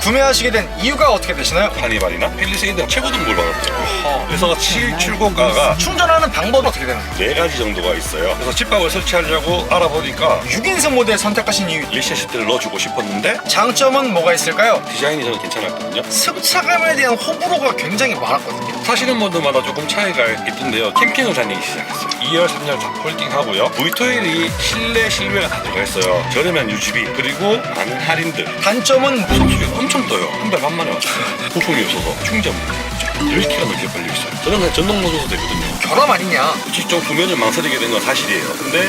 구매하시게 된 이유가 어떻게 되시나요? 카니발이나 펠리세이드 최고 등급을 받았대요. 그래서 7출고가가 충전하는 방법은 어떻게 되나요? 4가지 정도가 있어요. 그래서 집밥을 설치하려고 알아보니까 6인승 모델 선택하신 이유, 리셋 시트를 넣어주고 싶었는데 장점은 뭐가 있을까요? 디자인이 저는 괜찮았거든요. 승차감에 대한 호불호가 굉장히 많았거든요. 타시는 분들마다 조금 차이가 있던데요. 캠핑을 다니기 시작했어요. 2열, 3열 다 폴딩하고요. V12이 실내 실외가 다 들어가 있어요. 저렴한 유지비 그리고 많은 할인들. 단점은 뭐? 성수기가 엄청 떠요. 한 달 반 만에 왔어요. 부품이 없어서 충전 문제. 10km 넘게 걸려 있어요. 저는 그냥 전동 넣어도 되거든요. 결함 아니냐? 직접 구면을 망설이게 된 건 사실이에요. 근데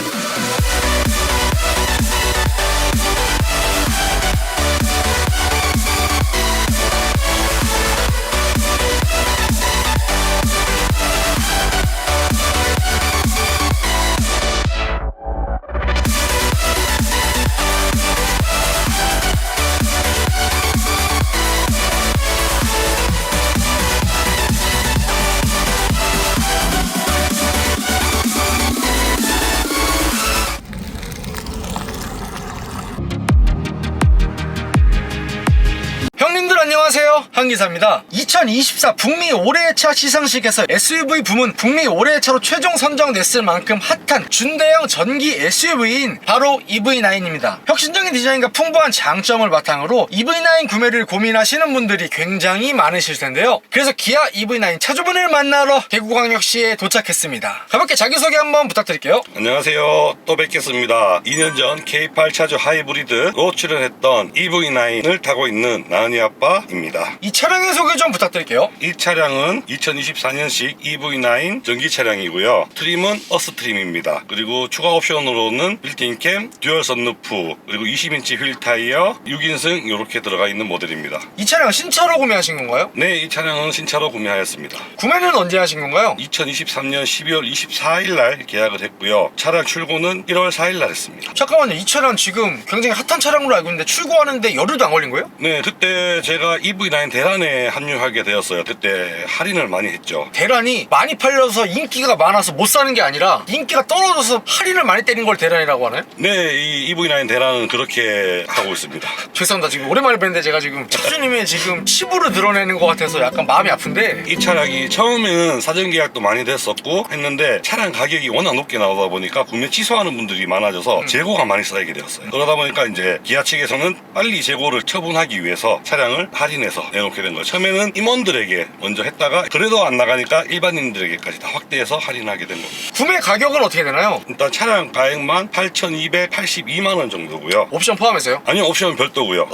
형님들 안녕하세요, 한기사입니다. 2024 북미 올해의 차 시상식에서 SUV 부문 북미 올해의 차로 최종 선정됐을 만큼 핫한 준대형 전기 SUV인 바로 EV9입니다. 혁신적인 디자인과 풍부한 장점을 바탕으로 EV9 구매를 고민하시는 분들이 굉장히 많으실 텐데요. 그래서 기아 EV9 차주분을 만나러 대구광역시에 도착했습니다. 가볍게 자기소개 한번 부탁드릴게요. 안녕하세요. 또 뵙겠습니다. 2년 전 K8 차주 하이브리드로 출연했던 EV9을 타고 있는 나은이 아빠입니다. 이 차량의 소개 좀 부탁드릴게요. 이 차량은 2024년식 EV9 전기 차량이고요. 트림은 어스 트림입니다. 그리고 추가 옵션으로는 빌트인캠, 듀얼 선루프, 그리고 20인치 휠 타이어, 6인승 이렇게 들어가 있는 모델입니다. 이 차량 신차로 구매하신 건가요? 네, 이 차량은 신차로 구매하였습니다. 구매는 언제 하신 건가요? 2023년 12월 24일 날 계약을 했고요. 차량 출고는 1월 4일 날 했습니다. 잠깐만요, 이 차량 지금 굉장히 핫한 차량으로 알고 있는데 출고하는데 열흘도 안 걸린 거예요? 네, 그때 제가 EV9 대란에 합류하게 되었어요. 그때 할인을 많이 했죠. 대란이 많이 팔려서 인기가 많아서 못 사는 게 아니라 인기가 떨어져서 할인을 많이 때린 걸 대란이라고 하나요? 네, 이 EV9 대란은 그렇게 하고 있습니다. 죄송합니다, 지금 오랜만에 뵀는데 제가 지금 차주님의 지금 치부를 드러내는 것 같아서 약간 마음이 아픈데, 이 차량이 처음에는 사전 계약도 많이 됐었고 했는데 차량 가격이 워낙 높게 나오다 보니까 구매 취소하는 분들이 많아져서 재고가 많이 쌓이게 되었어요. 그러다 보니까 이제 기아 측에서는 빨리 재고를 처분하기 위해서 차량을 할인해서 내놓게 된 거예요. 처음에는 임원들에게 먼저 했다가 그래도 안 나가니까 일반인들에게까지 다 확대해서 할인하게 된 겁니다. 구매 가격은 어떻게 되나요? 일단 차량 가액만 8,282만 원 정도고요. 옵션 포함해서요? 아니요, 옵션 별도고요.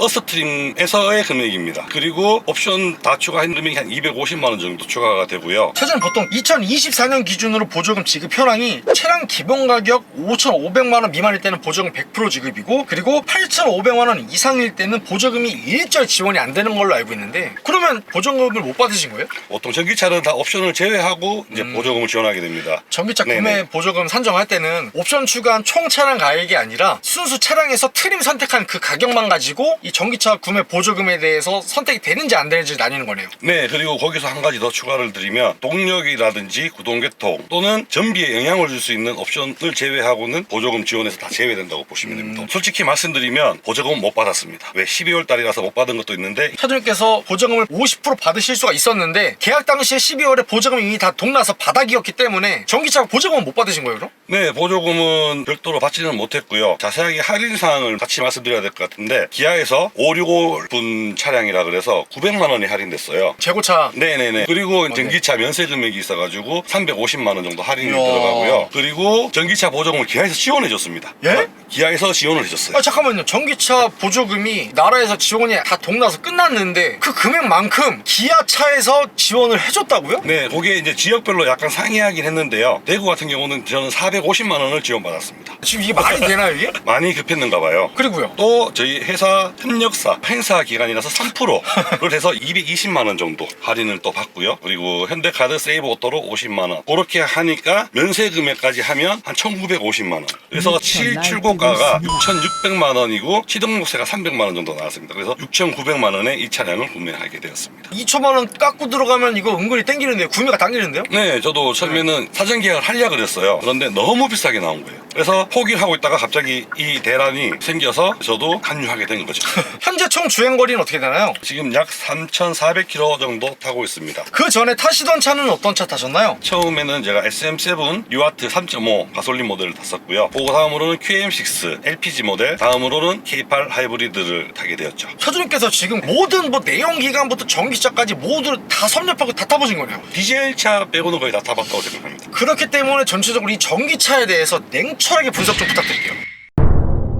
어스트림에서의 금액입니다. 그리고 옵션 다 추가한 금액이 한 250만 원 정도 추가가 되고요. 차주는 보통 2024년 기준으로 보조금 지급 현황이 차량 기본 가격 5,500만 원 미만일 때는 보조금 100% 지급이고, 그리고 8,500만 원 이상일 때는 보조금이 일절 지원이 안 되는 걸로 알고 있는데, 그러면 보조금을 못 받으신 거예요? 보통 전기차는 다 옵션을 제외하고 이제 보조금을 지원하게 됩니다. 전기차 네네. 구매 보조금 산정할 때는 옵션 추가한 총 차량 가액이 아니라 순수 차량에서 트림 선택한 그 가격만 가지고 이 전기차 구매 보조금에 대해서 선택이 되는지 안 되는지 나뉘는 거네요. 네, 그리고 거기서 한 가지 더 추가를 드리면 동력이라든지 구동계통 또는 전비에 영향을 줄 수 있는 옵션을 제외하고는 보조금 지원에서 다 제외된다고 보시면 됩니다. 솔직히 말씀드리면 보조금 못 받았습니다. 왜 12월 달이라서 못 받은 것도 있는데 차주님께서 보조금을 50% 받으실 수가 있었는데 계약 당시에 12월에 보조금이 이미 다 동나서 바닥이었기 때문에 전기차 보조금은 못 받으신 거예요, 그럼? 네, 보조금은 별도로 받지는 못했고요. 자세하게 할인 사항을 같이 말씀드려야 될 것 같은데 기아에서 565분 차량이라 그래서 900만 원이 할인됐어요. 재고차. 네네네. 그리고 네. 전기차 면세 금액이 있어가지고 350만 원 정도 할인이 이야. 들어가고요. 그리고 전기차 보조금을 기아에서 지원해줬습니다. 예? 기아에서 지원을 해줬어요. 아 잠깐만요, 전기차 보조금이 나라에서 지원이 다 동나서 끝났는데 그 금액만큼 기아차에서 지원을 해줬다고요? 네, 그게 이제 지역별로 약간 상이하긴 했는데요. 대구 같은 경우는 저는 450만 원을 지원받았습니다. 지금 이게 말이 되나요, 이게? 많이 급했는가 봐요. 그리고요, 또 저희 회사 협력사 팬사 기간이라서 3%를 해서 220만 원 정도 할인을 또 받고요. 그리고 현대카드 세이브 오토로 50만 원. 그렇게 하니까 면세 금액까지 하면 한 1,950만 원. 그래서 7출고가가 6,600만 원이고 시등록세가 300만 원 정도 나왔습니다. 그래서 6,900만 원에 이 차량을 구매하게 되었습니다. 2천만 원 깎고 들어가면 이거 은근히 땡기는데요? 구매가 당기는데요? 네, 저도 처음에는 사전 계약을 하려고 그랬어요. 그런데 너무 비싸게 나온 거예요. 그래서 포기를 하고 있다가 갑자기 이 대란이 생겨서 저도 합류하게 된 거죠. 현재 총 주행거리는 어떻게 되나요? 지금 약 3,400km 정도 타고 있습니다. 그 전에 타시던 차는 어떤 차 타셨나요? 처음에는 제가 SM7 뉴아트 3.5 가솔린 모델을 탔었고요. 그 다음으로는 QM6 LPG 모델, 다음으로는 K8 하이브리드를 타게 되었죠. 차주님께서 지금 모든 뭐 내연기관부터 전기차까지 모두 다 섭렵하고 다 타보신 거네요. 디젤차 빼고는 거의 다 타봤다고 생각합니다. 그렇기 때문에 전체적으로 이 전기차에 대해서 냉철하게 분석 좀 부탁드릴게요.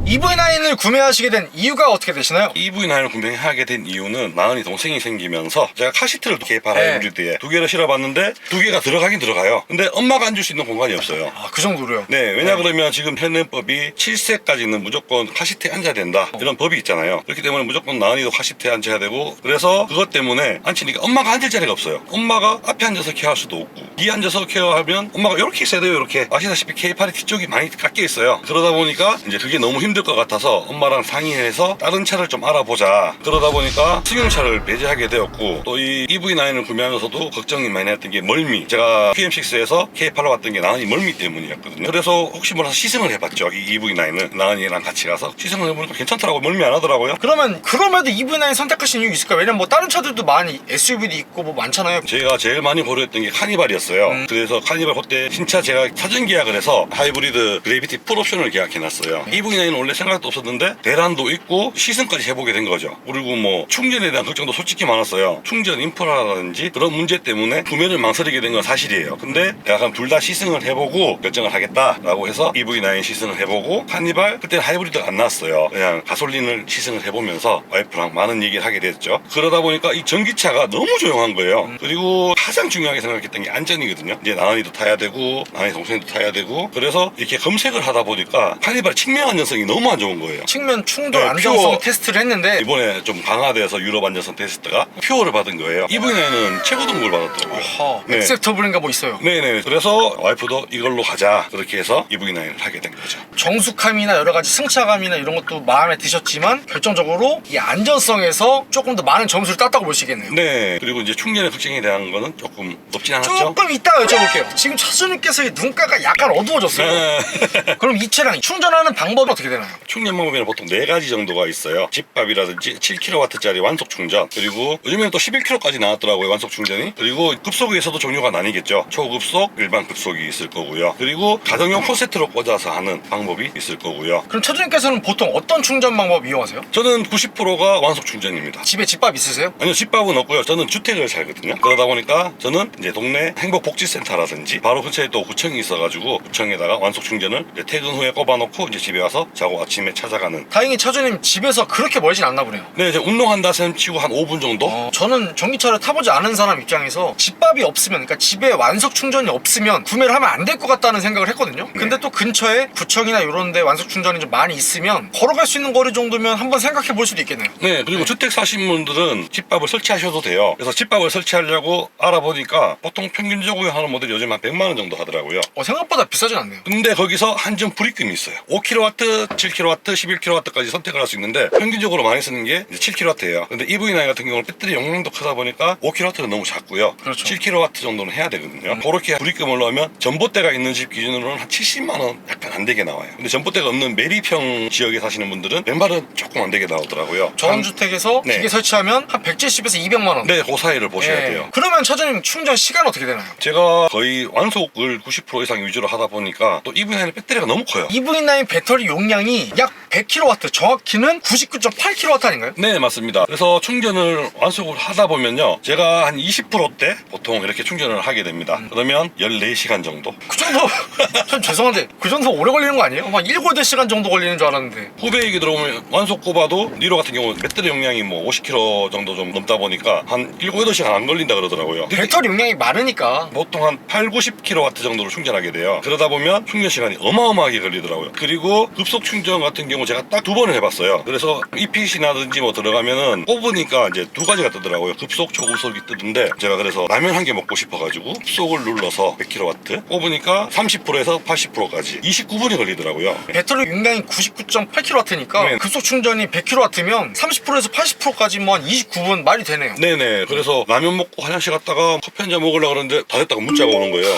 EV9을 구매하시게 된 이유가 어떻게 되시나요? EV9을 구매하게 된 이유는 나은이 동생이 생기면서 제가 카시트를 K8 네. 하이브리드에 두 개를 실어봤는데 두 개가 들어가긴 들어가요. 근데 엄마가 앉을 수 있는 공간이 없어요. 아, 그 정도로요? 네, 왜냐 그러면 지금 현행법이 7세까지는 무조건 카시트에 앉아야 된다 이런 법이 있잖아요. 그렇기 때문에 무조건 나은이도 카시트에 앉아야 되고, 그래서 그것 때문에 앉히니까 엄마가 앉을 자리가 없어요. 엄마가 앞에 앉아서 케어할 수도 없고, 뒤에 앉아서 케어하면 엄마가 이렇게 있어야 돼요. 이렇게 아시다시피 K8의 뒤쪽이 많이 깎여 있어요. 그러다 보니까 이제 그게 너무 힘들 것 같아서 엄마랑 상의해서 다른 차를 좀 알아보자. 그러다 보니까 승용차를 배제하게 되었고, 또 이 EV9을 구매하면서도 걱정이 많이 했던 게 멀미. 제가 QM6에서 K8로 왔던 게 나은이 멀미 때문이었거든요. 그래서 혹시 몰라서 시승을 해봤죠. 이 EV9을 나은이랑 같이 가서 시승을 해보니까 괜찮더라고요. 멀미 안 하더라고요. 그러면 그럼에도 EV9 선택하신 이유 있을까요? 왜냐면 뭐 다른 차들도 많이 SUV도 있고 뭐 많잖아요. 제가 제일 많이 고려했던 게 카니발이었어요. 그래서 카니발 그때 신차 제가 사전 계약을 해서 하이브리드 그래비티 풀옵션을 계약해놨어요. EV9은 원래 생각도 없었는데 대란도 있고 시승까지 해보게 된 거죠. 그리고 뭐 충전에 대한 걱정도 솔직히 많았어요. 충전 인프라라든지 그런 문제 때문에 구매를 망설이게 된 건 사실이에요. 근데 내가 그럼 둘 다 시승을 해보고 결정을 하겠다라고 해서 EV9 시승을 해보고, 카니발 그때 하이브리드가 안 나왔어요. 그냥 가솔린을 시승을 해보면서 와이프랑 많은 얘기를 하게 됐죠. 그러다 보니까 이 전기차가 너무 조용한 거예요. 그리고 가장 중요하게 생각했던 게 안전이거든요. 이제 나은이도 타야 되고 나은이 동생도 타야 되고, 그래서 이렇게 검색을 하다 보니까 카니발 측면 안전성이 너무 안 좋은 거예요. 측면 충돌 네, 안정성 퓨어. 테스트를 했는데 이번에 좀 강화돼서 유럽 안전성 테스트가 퓨어를 받은 거예요. EV9은 최고 등급을 받았더라고요. 네. 액셉터블인가 뭐 있어요. 네네. 그래서 와이프도 이걸로 가자, 그렇게 해서 EV9을 하게 된 거죠. 정숙함이나 여러 가지 승차감이나 이런 것도 마음에 드셨지만 결정적으로 이 안전성에서 조금 더 많은 점수를 땄다고 볼 수 있겠네요. 네. 그리고 이제 충전의 걱정에 대한 거는 조금 높진 않았죠. 조금 이따가 여쭤볼게요. 지금 차주님께서의 눈가가 약간 어두워졌어요. 네. 그럼 이 차량 충전하는 방법은 어떻게 되나요? 충전 방법에는 보통 4가지 정도가 있어요. 집밥이라든지 7kW짜리 완속 충전, 그리고 요즘에는 또 11kW까지 나왔더라고요, 완속 충전이. 그리고 급속에서도 종류가 나뉘겠죠. 초급속, 일반 급속이 있을 거고요. 그리고 가정용 콘센트로 꽂아서 하는 방법이 있을 거고요. 그럼 차주님께서는 보통 어떤 충전 방법 이용하세요? 저는 90%가 완속 충전입니다. 집에 집밥 있으세요? 아니요, 집밥은 없고요. 저는 주택을 살거든요. 그러다 보니까 저는 이제 동네 행복복지센터라든지 바로 근처에 또 구청이 있어가지고 구청에다가 완속 충전을 이제 퇴근 후에 꼽아놓고 이제 집에 와서 자고 아침에 찾아가는. 다행히 차주님 집에서 그렇게 멀진 않나 보네요. 네, 이제 운동한다 셈 치고 한 5분 정도? 저는 전기차를 타보지 않은 사람 입장에서 집밥이 없으면, 그러니까 집에 완속 충전이 없으면 구매를 하면 안 될 것 같다는 생각을 했거든요. 근데 또 근처에 구청이나 이런 데 완속 충전이 좀 많이 있으면 걸어갈 수 있는 거리 정도면 한번 생각해 볼 수도 있겠네요. 네, 그리고 주택 사신 분들은 집밥을 설치하셔도 돼요. 그래서 집밥을 설치하려고 알아보니까 보통 평균적으로 하는 모델이 요즘 한 100만 원 정도 하더라고요. 생각보다 비싸진 않네요. 근데 거기서 한정 불입금이 있어요. 5kW, 7kW, 11kW까지 선택을 할 수 있는데 평균적으로 많이 쓰는 게 7kW예요. 근데 EV9 같은 경우는 배터리 용량도 크다 보니까 5kW는 너무 작고요. 그렇죠. 7kW 정도는 해야 되거든요. 그렇게 불입금을 넣으면 전봇대가 있는 집 기준으로는 한 70만 원 약간 안 되게 나와요. 근데 전봇대가 없는 매리평 지역에 사시는 분들은 왼발은 조금 안 되게 나오더라고요. 전원주택에서 네. 기계 설치하면 한 170에서 200만 원. 네, 그 사이를 보셔야 돼요. 그러면 차주님 충전 시간 어떻게 되나요? 제가 거의 완속을 90% 이상 위주로 하다 보니까 또 EV9의 배터리가 너무 커요. EV9 배터리 용량이 약 100kW, 정확히는 99.8kW 아닌가요? 네, 맞습니다. 그래서 충전을 완속을 하다 보면요, 제가 한 20%대 보통 이렇게 충전을 하게 됩니다. 그러면 14시간 정도. 그 정도, 전 죄송한데 그 정도 오래 걸리는 거 아니에요? 막 7, 8시간 정도 걸리는 줄 알았는데. 후배 얘기 들어보면 완속 꼽아도 니로 같은 경우는 배터리 용량이 뭐 50km 정도 좀 넘다 보니까 한 7, 8시간 안 걸린다 그러더라고요. 배터리 용량이 많으니까. 보통 한 8, 90kW 정도로 충전하게 돼요. 그러다 보면 충전 시간이 어마어마하게 걸리더라고요. 그리고 급속 충전 충전 같은 경우 제가 딱 2번을 해봤어요. 그래서 EPC나든지 뭐 들어가면은 꼽으니까 이제 2가지가 뜨더라고요. 급속, 초급속이 뜨던데 제가 그래서 라면 한 개 먹고 싶어가지고 급속을 눌러서 100kW 꼽으니까 30%에서 80%까지 29분이 걸리더라고요. 배터리 용량이 99.8kW니까 네. 급속 충전이 100kW면 30%에서 80%까지 뭐 한 29분 말이 되네요. 네네. 그래서 라면 먹고 화장실 갔다가 커피 한 잔 먹으려고 그러는데 다 됐다고 문자가 오는 거예요.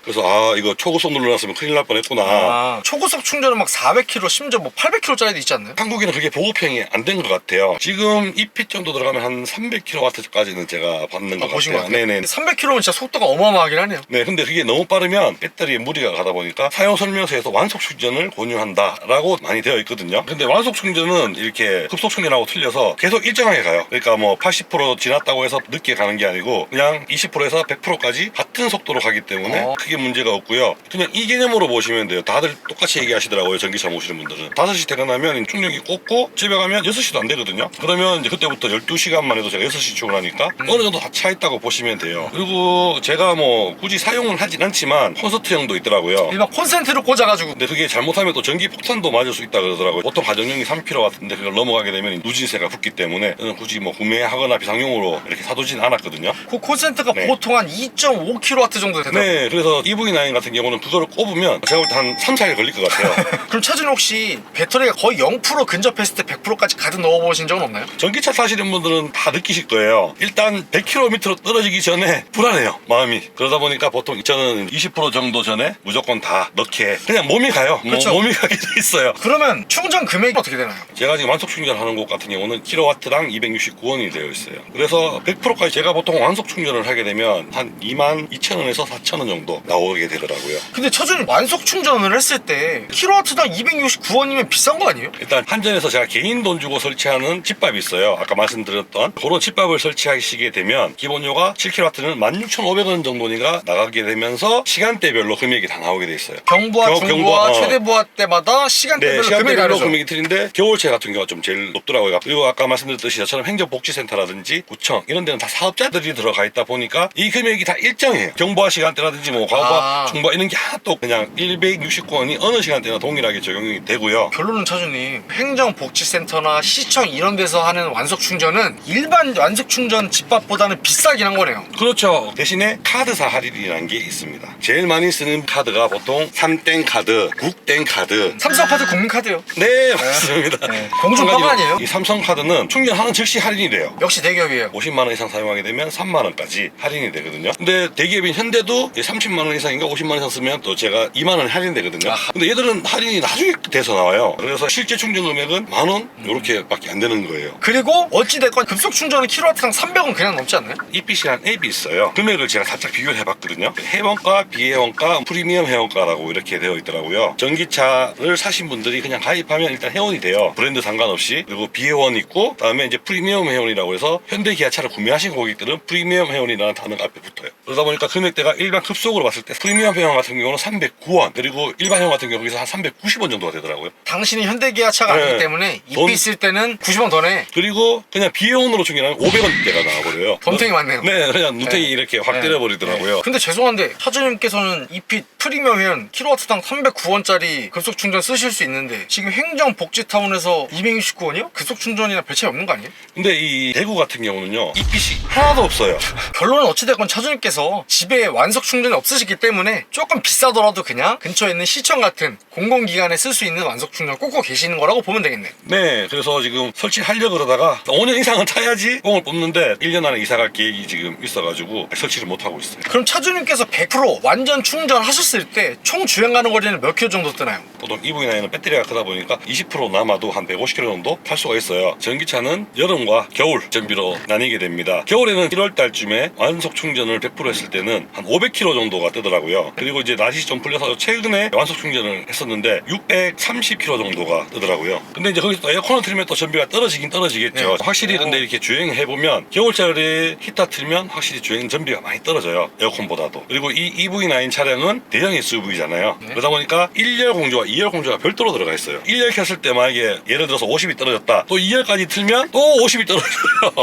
그래서 아 이거 초고속 눌러놨으면 큰일 날 뻔했구나. 초고속 충전은 막 400km 심지어 뭐 800km짜리도 있지 않나요? 한국에는 그게 보급형이 안 된 것 같아요. 지금 EP 정도 들어가면 한 300kW까지는 제가 받는 것 보신 것 같아요. 같아요. 네네. 300km면 진짜 속도가 어마어마하긴 하네요. 네, 근데 그게 너무 빠르면 배터리에 무리가 가다 보니까 사용 설명서에서 완속 충전을 권유한다라고 많이 되어 있거든요. 근데 완속 충전은 이렇게 급속 충전하고 틀려서 계속 일정하게 가요. 그러니까 뭐 80% 지났다고 해서 늦게 가는 게 아니고 그냥 20%에서 100%까지 같은 속도로 가기 때문에 크게 문제가 없고요. 그냥 이 개념으로 보시면 돼요. 다들 똑같이 얘기하시더라고요. 전기차 모시는 분들은 5시 퇴근하면 충전기 꽂고 집에 가면 6시도 안 되거든요. 그러면 이제 그때부터 12시간만 해도 제가 6시 출근하니까 어느 정도 다 차 있다고 보시면 돼요. 그리고 제가 뭐 굳이 사용을 하진 않지만 콘서트형도 있더라고요. 일반 콘센트를 꽂아가지고. 근데 그게 잘못하면 또 전기 폭탄도 맞을 수 있다 그러더라고요. 보통 가정용이 3kW 같은데 그걸 넘어가게 되면 누진세가 붙기 때문에 저는 굳이 뭐 구매하거나 비상용으로 이렇게 사두진 않았거든요. 그 콘센트가 네. 보통 한 2.5kW 정도 되더라고요. 네, 그래서 EV9 같은 경우는 그거를 꼽으면 제가 볼 때 한 3, 4일 걸릴 것 같아요. 그럼 차주님 혹시 배터리가 거의 0% 근접했을 때 100%까지 가득 넣어보신 적은 없나요? 전기차 타시는 분들은 다 느끼실 거예요. 일단 100km로 떨어지기 전에 불안해요, 마음이. 그러다 보니까 보통 저는 20% 정도 전에 무조건 다 넣게 그냥 몸이 가요. 그렇죠. 몸이 가게 돼 있어요. 그러면 충전 금액이 어떻게 되나요? 제가 지금 완속 충전하는 곳 같은 경우는 킬로와트당 269원이 되어 있어요. 그래서 100%까지 제가 보통 완속 충전을 하게 되면 한 22,000원에서 4,000원 정도 나오게 되더라고요. 근데 차주님 완속 충전을 했을 때 킬로와트당 269원이면 비싼 거 아니에요? 일단 한전에서 제가 개인 돈 주고 설치하는 집밥이 있어요. 아까 말씀드렸던 그런 집밥을 설치하시게 되면 기본료가 7kW는 16,500원 정도니까 나가게 되면서 시간대별로 금액이 다 나오게 돼 있어요. 경부와 중부와 경부와, 최대부하 때마다 네, 시간대별로 금액이 시간대별로 다르죠. 금액이 틀린데 겨울철 같은 경우가 좀 제일 높더라고요. 그리고 아까 말씀드렸듯이 저처럼 행정복지센터라든지 구청 이런 데는 다 사업자들이 들어가 있다 보니까 이 금액이 다 일정해요. 경부하 시간대라든지 뭐 과부하, 중부하 이런 게 하나도 그냥 169원이 어느 시간대나 동일하게 적용이 되고요. 결론은 차주님 행정복지센터나 시청 이런 데서 하는 완속 충전은 일반 완속 충전 집밥보다는 비싸긴 한 거네요. 그렇죠. 대신에 카드사 할인이라는 게 있습니다. 제일 많이 쓰는 카드가 보통 삼땡 카드, 국땡 카드. 삼성카드 국민카드요. 네, 맞습니다. 네. 공중파가 아니에요? 이 삼성 카드는 충전하는 즉시 할인이 돼요. 역시 대기업이에요. 50만 원 이상 사용하게 되면 3만 원까지 할인이 되거든요. 근데 대기업인 현대도 30만 원 이상인가 50만 원 이상 쓰면 또 제가 2만 원 할인되거든요. 근데 얘들은 할인이 나중에 돼서 나와요. 그래서 실제 충전 금액은 10,000원 이렇게밖에 안 되는 거예요. 그리고 어찌됐건 급속 충전은 킬로와트당 300원 그냥 넘지 않나요? EPC라는 앱이 있어요. 금액을 제가 살짝 비교를 해봤거든요. 회원가, 비회원가, 프리미엄 회원가라고 이렇게 되어 있더라고요. 전기차를 사신 분들이 그냥 가입하면 일단 회원이 돼요. 브랜드 상관없이. 그리고 비회원 있고 그다음에 이제 프리미엄 회원이라고 해서 현대 기아차를 구매하신 고객들은 프리미엄 회원이라는 단어가 앞에 붙어요. 그러다 보니까 금액대가 일반 급속으로 봤을 때 프리미엄 회원 같은 경우는 309원 그리고 일반 회원 같은 경우에서 한 390원 정도가 되더라고요. 당신이 현대기아차가 네. 아니기 때문에 입비 쓸 때는 90원 더 내. 그리고 그냥 비회원으로 충전하면 500원대가 나와버려요. 덤탱이 많네요. 네, 그냥 누탱이 네. 이렇게 확 네. 때려버리더라고요. 네. 근데 죄송한데 차주님께서는 이핏 프리미엄 회원 킬로와트당 309원짜리 급속 충전 쓰실 수 있는데 지금 행정복지타운에서 269원이요? 급속 충전이나 별 차이 없는 거 아니에요? 근데 이 대구 같은 경우는요 EPC 하나도 없어요. 결론은 어찌됐건 차주님께서 집에 완속 충전이 없으시기 때문에 조금 비싸더라도 그냥 근처에 있는 시청 같은 공공기관에 쓸 수 있는 완속 충전 꽂고 계시는 거라고 보면 되겠네. 네, 그래서 지금 설치하려고 그러다가 5년 이상은 타야지 뽕을 뽑는데 1년 안에 이사갈 계획이 지금 있어가지고 설치를 못하고 있어요. 그럼 차주님께서 100% 완전 충전하셨을 때 총 주행 가는 거리는 몇 킬로 정도 뜨나요? 보통 EV9은 배터리가 크다 보니까 20% 남아도 한 150km 정도 탈 수가 있어요. 전기차는 여름과 겨울 전비로 나뉘게 됩니다. 겨울에는 1월 달쯤에 완속 충전을 100% 했을 때는 한 500km 정도가 뜨더라고요. 그리고 이제 날씨 좀 풀려서 최근에 완속 충전을 했었는데 630km 정도가 뜨더라고요. 근데 이제 거기서 또 에어컨을 틀면 또 전비가 떨어지긴 떨어지겠죠. 네. 확실히 근데 이렇게 주행해보면 겨울철에 히터 틀면 확실히 주행 전비가 많이 떨어져요. 에어컨보다도. 그리고 이 EV9 차량은 대형 SUV잖아요. 네. 그러다 보니까 1열 공조와 2열 공조가 별도로 들어가 있어요. 1열 켰을 때 만약에 예를 들어서 50이 떨어졌다. 또 2열까지 틀면 또 50이 떨어져요.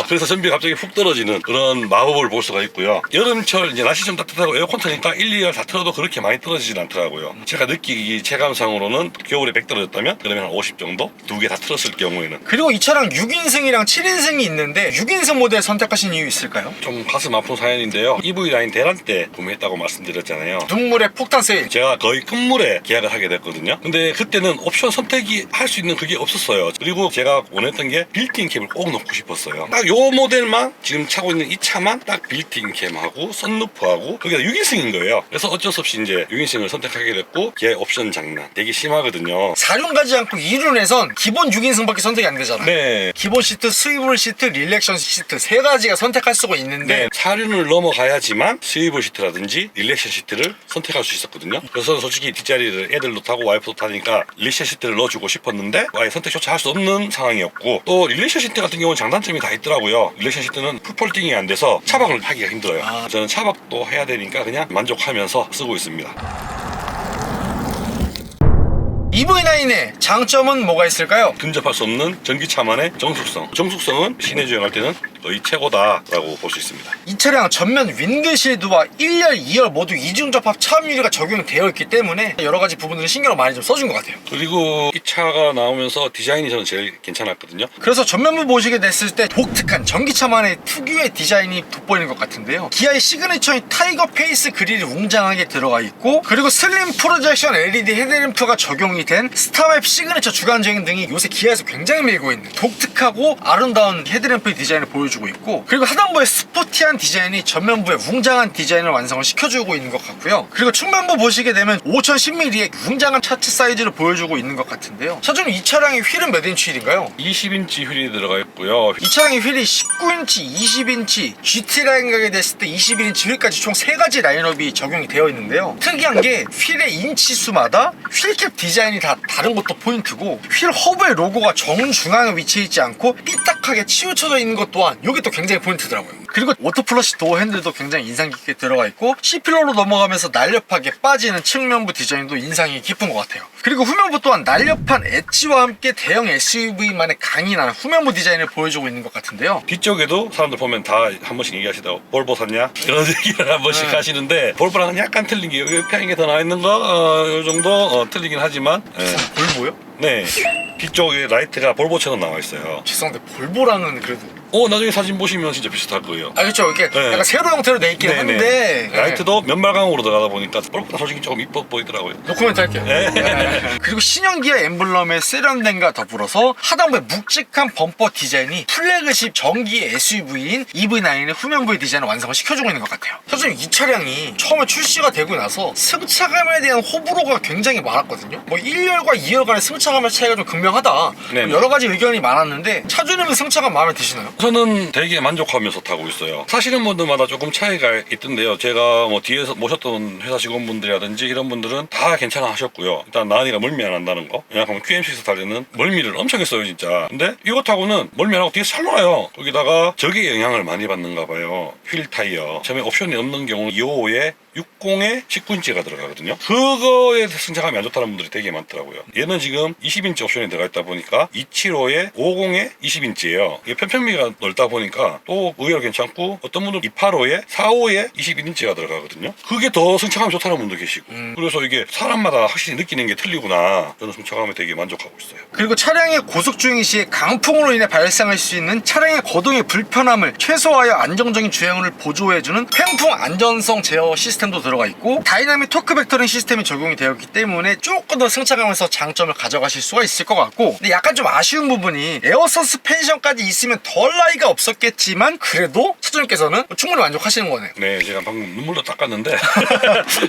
그래서 전비가 갑자기 훅 떨어지는 그런 마법을 볼 수가 있고요. 여름철 이제 날씨 좀 따뜻하고 에어컨 트니까 1, 2열 다 틀어도 그렇게 많이 떨어지진 않더라고요. 제가 느끼기 체감상으로는 겨울에 100 떨어졌다면 그러면 한 50 정도? 두 개 다 틀었을 경우에는. 그리고 이 차량 6인승이랑 7인승이 있는데 6인승 모델 선택하신 이유 있을까요? 좀 가슴 아픈 사연인데요. EV 라인 대란 때 구매했다고 말씀드렸잖아요. 눈물의 폭탄 세일. 제가 거의 끝물에 계약을 하게 됐거든요. 근데 그때는 옵션 선택이 할 수 있는 그게 없었어요. 그리고 제가 원했던 게 빌트인 캠을 꼭 넣고 싶었어요. 딱 요 모델만 지금 차고 있는 이 차만 딱 빌트인 캠하고 썬루프하고 그게 6인승인 거예요. 그래서 어쩔 수 없이 이제 6인승을 선택하게 됐고 걔 옵션 장난 되게 심하거든요. 4륜 가지 않고 2륜에선 기본 6인승밖에 선택이 안 되잖아요. 네. 기본 시트, 스위블 시트, 릴렉션 시트 세 가지가 선택할 수가 있는데 네, 4륜을 넘어가야지만 스위블 시트라든지 릴렉션 시트를 선택할 수 있었거든요. 그래서 저는 솔직히 뒷자리를 애들도 타고 와이프도 타니까 릴렉션 시트를 넣어주고 싶었는데 아예 선택조차 할 수 없는 상황이었고 또 릴렉션 시트 같은 경우는 장단점이 다 있더라고요. 릴렉션 시트는 풀폴딩이 안 돼서 차박을 하기가 힘들어요. 저는 차박도 해야 되니까 그냥 만족하면서 쓰고 있습니다. EV9의 장점은 뭐가 있을까요? 근접할 수 없는 전기차만의 정숙성. 정숙성은 시내 주행할 때는 거의 최고다라고 볼 수 있습니다. 이 차량 전면 윈드실드와 1열, 2열 모두 이중접합 차음 유리가 적용되어 있기 때문에 여러 가지 부분들을 신경을 많이 좀 써준 것 같아요. 그리고 이 차가 나오면서 디자인이 저는 제일 괜찮았거든요. 그래서 전면부 보시게 됐을 때 독특한 전기차만의 특유의 디자인이 돋보이는 것 같은데요. 기아의 시그니처인 타이거 페이스 그릴이 웅장하게 들어가 있고 그리고 슬림 프로젝션 LED 헤드램프가 적용이 된 스타맵 시그니처 주간주행 등이 요새 기아에서 굉장히 밀고 있는 독특하고 아름다운 헤드램프의 디자인을 보여주고 있고 그리고 하단부의 스포티한 디자인이 전면부의 웅장한 디자인을 완성을 시켜주고 있는 것 같고요. 그리고 측면부 보시게 되면 5010mm의 웅장한 차체 사이즈를 보여주고 있는 것 같은데요. 차주님 이 차량의 휠은 몇 인치 휠인가요? 20인치 휠이 들어가 있고요. 이 차량의 휠이 19인치, 20인치, GT 라인 가게 됐을 때 21인치 휠까지 총 3가지 라인업이 적용이 되어 있는데요. 특이한 게 휠의 인치 수마다 휠캡 디자인이 다 다른 것도 포인트고 휠 허브의 로고가 정중앙에 위치해 있지 않고 삐딱하게 치우쳐져 있는 것 또한 이게 또 굉장히 포인트더라고요. 그리고 워터플러시 도어 핸들도 굉장히 인상 깊게 들어가 있고 C필러로 넘어가면서 날렵하게 빠지는 측면부 디자인도 인상이 깊은 것 같아요. 그리고 후면부 또한 날렵한 엣지와 함께 대형 SUV만의 강인한 후면부 디자인을 보여주고 있는 것 같은데요. 뒤쪽에도 사람들 보면 다 한 번씩 얘기하시다고 볼보 샀냐? 이런 얘기를 한 번씩 하시는데 볼보랑은 약간 틀린 게 여기 옆에 게 더 나와 있는 거 요 정도 틀리긴 하지만 볼보요? 네. 뒤쪽에 라이트가 볼보처럼 나와 있어요. 죄송한데 볼보랑은 그래도 나중에 사진 보시면 진짜 비슷할 거예요. 그렇죠. 이렇게 네. 약간 세로 형태로 돼 있긴 한데 라이트도 면발광으로 들어가다 보니까 볼보가 솔직히 조금 이뻐 보이더라고요. 노코멘트 할게요. 그리고 신형 기아 엠블럼의 세련됨과 더불어서 하단부의 묵직한 범퍼 디자인이 플래그십 전기 SUV인 EV9의 후면부의 디자인을 완성을 시켜주고 있는 것 같아요. 사실 이 차량이 처음에 출시가 되고 나서 승차감에 대한 호불호가 굉장히 많았거든요. 뭐 1열과 2열 간의 승차감의 차이가 좀 극명하다. 네네. 여러 가지 의견이 많았는데 차주님은 승차감 마음에 드시나요? 저는 되게 만족하면서 타고 있어요. 사시는 분들마다 조금 차이가 있던데요. 제가 뭐 뒤에서 모셨던 회사 직원분들이라든지 이런 분들은 다 괜찮아 하셨고요. 일단 나은이가 멀미 안 한다는 거. 왜냐하면 QM6 탈 때는 멀미를 엄청 했어요 진짜. 근데 이거 타고는 멀미 안 하고 뒤에서 잘 놀아요. 거기다가 적의 영향을 많이 받는가 봐요. 휠 타이어. 처음에 옵션이 없는 경우는 255에 60에 19인치가 들어가거든요. 그거에 승차감이 안 좋다는 분들이 되게 많더라고요. 얘는 지금 20인치 옵션이 들어가 있다 보니까 275에 50에 20인치예요. 이게 편평미가 넓다 보니까 또 의외로 괜찮고 어떤 분들은 285에 45에 21인치가 들어가거든요. 그게 더 승차감이 좋다는 분도 계시고 그래서 이게 사람마다 확실히 느끼는 게 틀리구나. 저는 승차감에 되게 만족하고 있어요. 그리고 차량의 고속주행 시에 강풍으로 인해 발생할 수 있는 차량의 거동의 불편함을 최소화하여 안정적인 주행을 보조해주는 횡풍 안전성 제어 시스템도 들어가 있고 다이나믹 토크 벡터링 시스템이 적용이 되었기 때문에 조금 더 승차감에서 장점을 가져가실 수가 있을 것 같고 근데 약간 좀 아쉬운 부분이 에어 서스펜션까지 있으면 덜 나이가 없었겠지만 그래도 차주님께서는 충분히 만족하시는 거네요. 네, 제가 방금 눈물로 닦았는데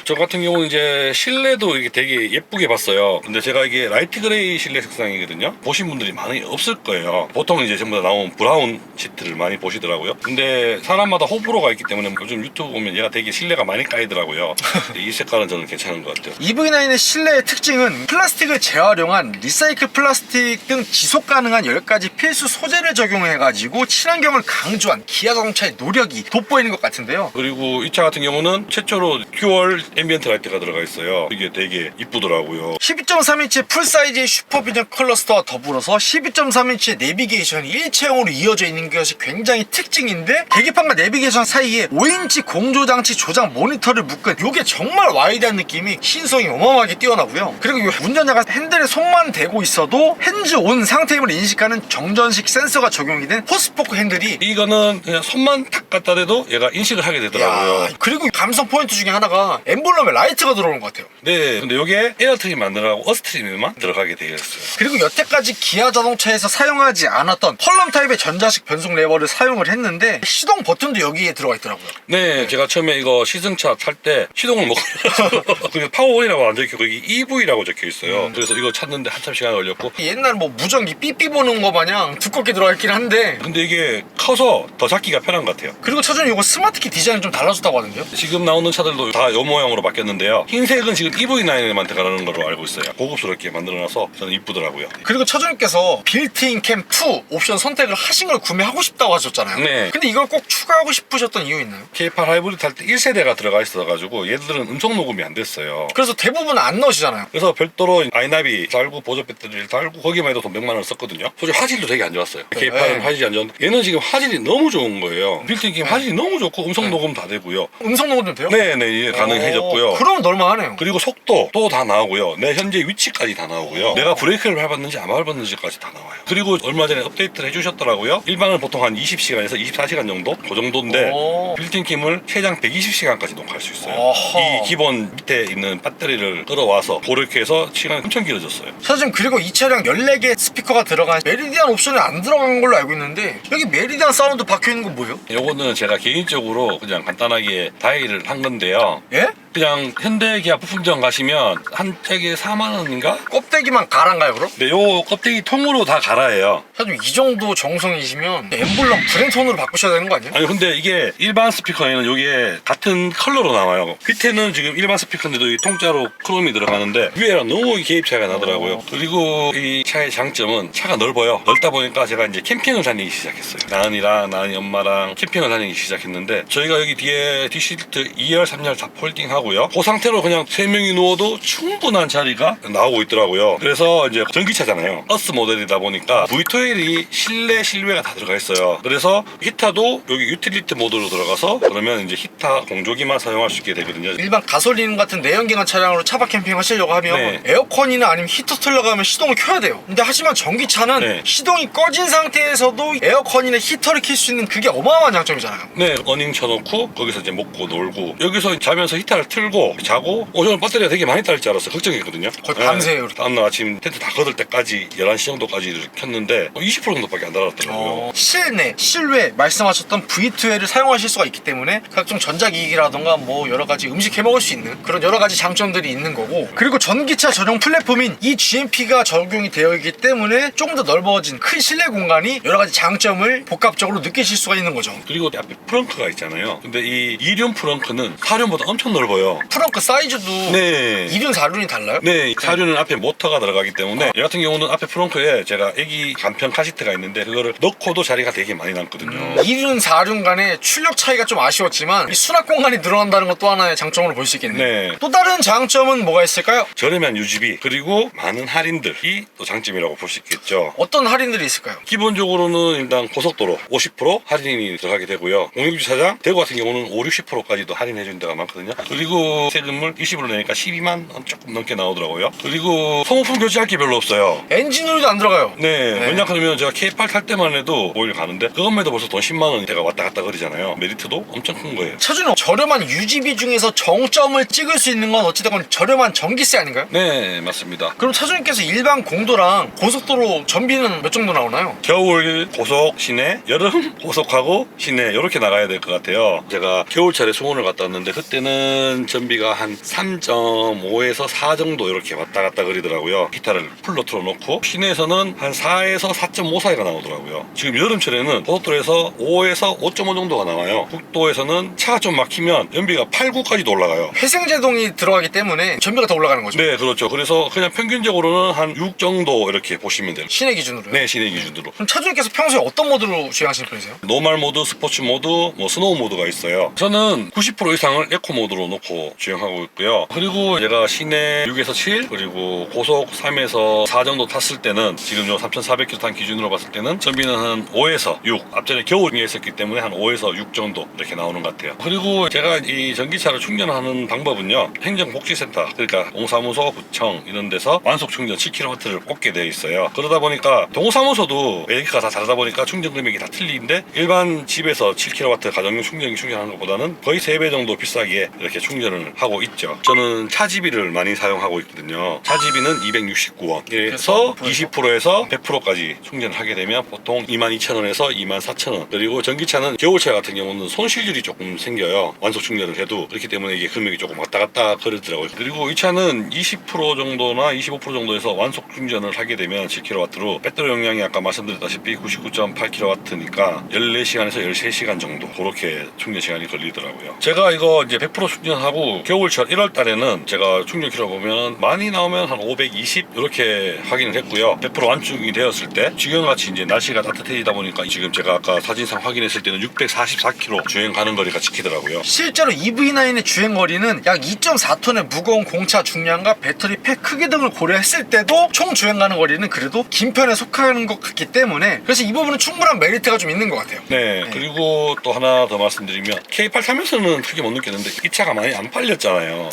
저 같은 경우는 이제 실내도 이게 되게 예쁘게 봤어요. 근데 제가 이게 라이트 그레이 실내 색상이거든요. 보신 분들이 많이 없을 거예요. 보통 이제 전부 다 나온 브라운 시트를 많이 보시더라고요. 근데 사람마다 호불호가 있기 때문에 요즘 유튜브 보면 얘가 되게 실내가 많이 까이더라고요. 사이더라고요. 이 색깔은 저는 괜찮은 것 같아요. EV9의 실내의 특징은 플라스틱을 재활용한 리사이클 플라스틱 등 지속 가능한 10가지 필수 소재를 적용해가지고 친환경을 강조한 기아 자동차의 노력이 돋보이는 것 같은데요. 그리고 이 차 같은 경우는 최초로 듀얼 앰비언트 라이트가 들어가 있어요. 이게 되게 이쁘더라고요. 12.3인치의 풀사이즈의 슈퍼비전 클러스터와 더불어서 12.3인치의 내비게이션이 일체형으로 이어져 있는 것이 굉장히 특징인데, 계기판과 내비게이션 사이에 5인치 공조장치 조작 모니터를 묶은 이게 정말 와이드한 느낌이 신성이 어마어마하게 뛰어나고요. 그리고 이 운전자가 핸들에 손만 대고 있어도 핸즈 온 상태임을 인식하는 정전식 센서가 적용이 된 포스포크 핸들이, 이거는 그냥 손만 탁 갖다 대도 얘가 인식을 하게 되더라고요. 야, 그리고 감성 포인트 중에 하나가 엠블럼에 라이트가 들어오는 것 같아요. 네, 근데 이게 에어트림 만들어가고 어스트림에만 들어가게 되어 있어요. 그리고 여태까지 기아 자동차에서 사용하지 않았던 펄럼 타입의 전자식 변속 레버를 사용을 했는데 시동 버튼도 여기에 들어가 있더라고요. 네, 제가 처음에 이거 시승차 탈 때 시동을 못 걸어가지고 그게 파워온이라고 안 적혀있고 여기 EV라고 적혀있어요. 그래서 이거 찾는데 한참 시간이 걸렸고, 옛날 뭐 무전기 삐삐 보는 거 마냥 두껍게 들어가 있긴 한데, 근데 이게 커서 더 잡기가 편한 것 같아요. 그리고 차주님 이거 스마트키 디자인이 좀 달라졌다고 하던데요? 지금 나오는 차들도 다 이 모양으로 바뀌었는데요. 흰색은 지금 EV9에만 들어가는 걸로 알고 있어요. 고급스럽게 만들어놔서 저는 이쁘더라고요. 그리고 차주님께서 빌트인 캠 2 옵션 선택을 하신 걸 구매하고 싶다고 하셨잖아요. 네. 근데 이걸 꼭 추가하고 싶으셨던 이유 있나요? K8 하이브리드 탈 때 1세대가 들어가 있어가지고 얘들은 음성 녹음이 안 됐어요. 그래서 대부분 안 넣으시잖아요. 그래서 별도로 아이나비 달고 보조 배터리를 달고 거기만 해도 돈 100만 원을 썼거든요. 솔직히 화질도 되게 안 좋았어요. K8은 네. 화질이 안 좋은데 얘는 지금 화질이 너무 좋은 거예요. 빌트인 캠 화질이 너무 좋고 음성 녹음 다 되고요. 음성 녹음도 돼요? 네네, 이게 가능해졌고요. 그러면 넣을만하네요. 그리고 속도도 다 나오고요. 내 현재 위치까지 다 나오고요. 내가 브레이크를 밟았는지 안 밟았는지까지 다 나와요. 그리고 얼마 전에 업데이트를 해주셨더라고요. 일반은 보통 한 20시간에서 24시간 정도? 그 정도인데 빌트인 캠을 최장 120시간까지 녹화할 수 있어요. 어허. 이 기본 밑에 있는 배터리를 끌어와서 그렇게 해서 시간이 엄청 길어졌어요. 사실 그리고 이 차량 14개 스피커가 들어간 메리디안 옵션이 안 들어간 걸로 알고 있는데, 여기 메리디안 사운드 박혀있는 건 뭐예요? 요거는 제가 개인적으로 그냥 간단하게 다이를 한 건데요. 예? 그냥 현대 기아 부품점 가시면 한 짝에 4만 원인가? 껍데기만 갈아인가요 그럼? 네, 요 껍데기 통으로 다 갈아예요. 사실 이 정도 정성이시면 엠블럼 브랜톤으로 바꾸셔야 되는 거 아니에요? 아니 근데 이게 일반 스피커에는 요게 같은 컬러로 나와요. 밑에는 지금 일반 스피커인데도 이 통짜로 크롬이 들어가는데 위에랑 너무 개입 차이가 나더라고요. 그리고 이 차의 장점은 차가 넓어요. 넓다 보니까 제가 이제 캠핑을 다니기 시작했어요. 나은이 엄마랑 캠핑을 다니기 시작했는데, 저희가 여기 뒤에 뒷시트 2열 3열 다 폴딩하고요. 그 상태로 그냥 3명이 누워도 충분한 자리가 나오고 있더라고요. 그래서 이제 전기차잖아요. 어스 모델이다 보니까 V12이 실내 실외가 다 들어가 있어요. 그래서 히타도 여기 유틸리티 모드로 들어가서 그러면 이제 히타 공조기만 사용할 수 있게 되거든요. 일반 가솔린 같은 내연기관 차량으로 차박 캠핑 하시려고 하면 네. 에어컨이나 아니면 히터 틀려고 하면 시동을 켜야 돼요. 근데 하지만 전기차는 네. 시동이 꺼진 상태에서도 에어컨이나 히터를 켤 수 있는 그게 어마어마한 장점이잖아요. 네, 어닝 쳐놓고 거기서 이제 먹고 놀고, 여기서 자면서 히터를 틀고 자고. 저는 배터리가 되게 많이 딸 줄 알았어요. 걱정했거든요. 거의 밤새요, 이렇게. 다음날 아침 텐트 다 걷을 때까지 11시 정도까지 켰는데 20% 정도밖에 안 달았더라고요. 실내, 실외 말씀하셨던 V2L을 사용하실 수가 있기 때문에 각종 전자기기라던가 뭐 여러가지 음식 해먹을 수 있는 그런 여러가지 장점들이 있는 거고, 그리고 전기차 전용 플랫폼인 이 GMP가 적용이 되어 있기 때문에 조금 더 넓어진 큰 실내 공간이 여러가지 장점을 복합적으로 느끼실 수가 있는 거죠. 그리고 앞에 프렁크가 있잖아요. 근데 이 2륜 프렁크는 4륜보다 엄청 넓어요. 프렁크 사이즈도 네. 2륜, 4륜이 달라요? 네, 4륜은 앞에 모터가 들어가기 때문에 얘 같은 경우는 앞에 프렁크에 제가 애기 간편 카시트가 있는데 그거를 넣고도 자리가 되게 많이 남거든요. 2륜, 4륜 간의 출력 차이가 좀 아쉬웠지만 이 수납 공간이 늘어난다는 것도 하나의 장점으로 볼 수 있겠네요. 네. 또 다른 장점은 뭐가 있을까요? 저렴한 유지비 그리고 많은 할인들이 또 장점이라고 볼 수 있겠죠. 어떤 할인들이 있을까요? 기본적으로는 일단 고속도로 50% 할인이 들어가게 되고요. 공유주차장 대구 같은 경우는 5, 60%까지도 할인해 주는 데가 많거든요. 그리고 세금을 20으로 내니까 12만 원 조금 넘게 나오더라고요. 그리고 소모품 교체할 게 별로 없어요. 엔진 오일도 안 들어가요. 네, 왜냐하면 제가 K8 탈 때만 해도 오일 가는데 그것만 해도 벌써 돈 10만 원대가 왔다 갔다 그러잖아요. 메리트도 엄청 큰 거예요. 차주는 저렴한 유지비 중에서 정점을 찍을 수 있는 건 어찌됐건 저렴한 전기세 아닌가요? 네, 맞습니다. 그럼 차주님께서 일반 공도랑 고속도로 전비는 몇 정도 나오나요? 겨울 고속 시내, 여름 고속하고 시내 이렇게 나가야 될 것 같아요. 제가 겨울철에 수원을 갔다 왔는데 그때는 하는 전비가 한 3.5에서 4 정도 이렇게 왔다 갔다 그리더라고요. 기타를 풀로 틀어놓고 시내에서는 한 4에서 4.5 사이가 나오더라고요. 지금 여름철에는 고속도로에서 5에서 5.5 정도가 나와요. 국도에서는 차가 좀 막히면 연비가 8, 9까지도 올라가요. 회생제동이 들어가기 때문에 전비가 더 올라가는 거죠. 네, 그렇죠. 그래서 그냥 평균적으로는 한 6 정도 이렇게 보시면 돼요. 시내 기준으로요? 네, 시내 기준으로. 그럼 차주님께서 평소에 어떤 모드로 주행하시는 편이세요? 노멀 모드, 스포츠 모드, 뭐 스노우 모드가 있어요. 저는 90% 이상을 에코 모드로 놓고 주행하고 있고요. 그리고 제가 시내 6에서 7, 그리고 고속 3에서 4 정도 탔을 때는 지금 요 3,400km 탄 기준으로 봤을 때는 전비는 한 5에서 6. 앞전에 겨울 중에 있었기 때문에 한 5에서 6 정도 이렇게 나오는 것 같아요. 그리고 제가 이 전기차를 충전하는 방법은요. 행정복지센터, 그러니까 동사무소, 구청 이런 데서 완속 충전 7kW를 꽂게 되어 있어요. 그러다 보니까 동사무소도 메이커가 다 다르다 보니까 충전 금액이 다 틀리는데 일반 집에서 7kW 가정용 충전기 충전하는 것보다는 거의 3배 정도 비싸게 이렇게 충전을 하고 있죠. 저는 차지비를 많이 사용하고 있거든요. 차지비는 269원에서 20%에서 100%까지 충전을 하게 되면 보통 22,000원에서 24,000원. 그리고 전기차는 겨울차 같은 경우는 손실률이 조금 생겨요. 완속 충전을 해도. 그렇기 때문에 이게 금액이 조금 왔다 갔다 그러더라고요. 그리고 이 차는 20% 정도나 25% 정도에서 완속 충전을 하게 되면 7kW로 배터리 용량이 아까 말씀드렸다시피 99.8kW니까 14시간에서 13시간 정도 그렇게 충전 시간이 걸리더라고요. 제가 이거 이제 100% 충전하고 겨울철 1월 달에는 제가 충전 키로 보면 많이 나오면 한 520 이렇게 확인을 했고요. 100% 완충이 되었을 때 지금같이 이제 날씨가 따뜻해지다 보니까 지금 제가 아까 사진상 확인했을 때는 644km 주행 가는 거리가 찍히더라고요. 실제로 EV9의 주행거리는 약 2.4톤의 무거운 공차 중량과 배터리 팩 크기 등을 고려했을 때도 총 주행 가는 거리는 그래도 긴 편에 속하는 것 같기 때문에 그래서 이 부분은 충분한 메리트가 좀 있는 것 같아요. 네, 그리고 또 하나 더 말씀드리면 K8 타면서는 크게 못 느꼈는데 이 차가 많이 안 팔렸잖아요.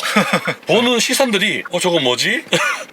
보는 시선들이 저거 뭐지?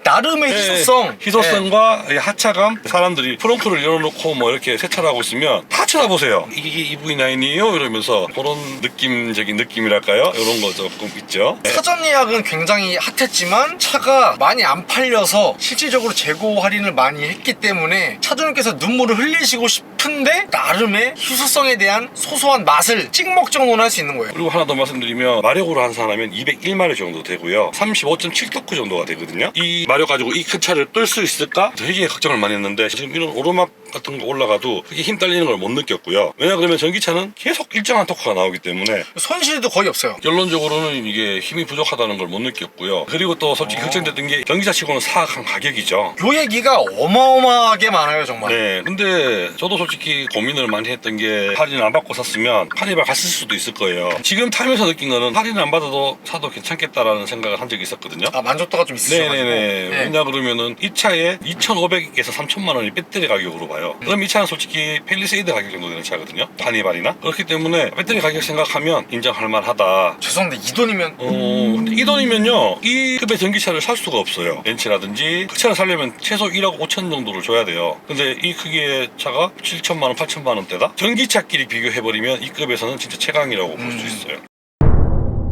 나름의 희소성. 희소성과 하차감. 사람들이 프렁크를 열어놓고 뭐 이렇게 세차를 하고 있으면 다 쳐다보세요. 이게 EV9이에요? 이러면서 그런 느낌적인 느낌이랄까요? 이런 거 조금 있죠. 네. 사전 예약은 굉장히 핫했지만 차가 많이 안 팔려서 실질적으로 재고 할인을 많이 했기 때문에 차주님께서 눈물을 흘리시고 싶은데 나름의 희소성에 대한 소소한 맛을 찍먹 정도는 할 수 있는 거예요. 그리고 하나 더 말씀드리면 마력으로 환산하면 201마력 정도 되고요. 35.7토크 정도가 되거든요. 이 마력 가지고 이 큰 차를 끌 수 있을까? 되게 걱정을 많이 했는데 지금 이런 오르막 같은 거 올라가도 그게 힘 딸리는 걸 못 느꼈고요. 왜냐 그러면 전기차는 계속 일정한 토크가 나오기 때문에 손실도 거의 없어요. 결론적으로는 이게 힘이 부족하다는 걸 못 느꼈고요. 그리고 또 솔직히 걱정됐던 게 전기차 치고는 사악한 가격이죠. 요 얘기가 어마어마하게 많아요 정말. 네, 근데 저도 솔직히 고민을 많이 했던 게 할인 안 받고 샀으면 카니발 갔을 수도 있을 거예요. 지금 타면서 느낀 거는 할인 안 받아도 사도 괜찮겠다라는 생각을 한 적이 있었거든요. 아 만족도가 좀 있으셔가지고. 네네네. 네. 왜냐 그러면은 이 차에 2,500에서 3,000만 원이 배터리 가격으로 봐요. 그럼 이 차는 솔직히 펠리세이드 가격 정도 되는 차거든요. 카니발이나. 그렇기 때문에 배터리 가격 생각하면 인정할 만하다. 죄송한데 이 돈이면 근데 이 돈이면요 이 급의 전기차를 살 수가 없어요. 벤츠라든지 그 차를 사려면 최소 1억 5천 정도를 줘야 돼요. 근데 이 크기의 차가 7천만 원 8천만 원대다. 전기차끼리 비교해버리면 이 급에서는 진짜 최강이라고 볼 수 있어요.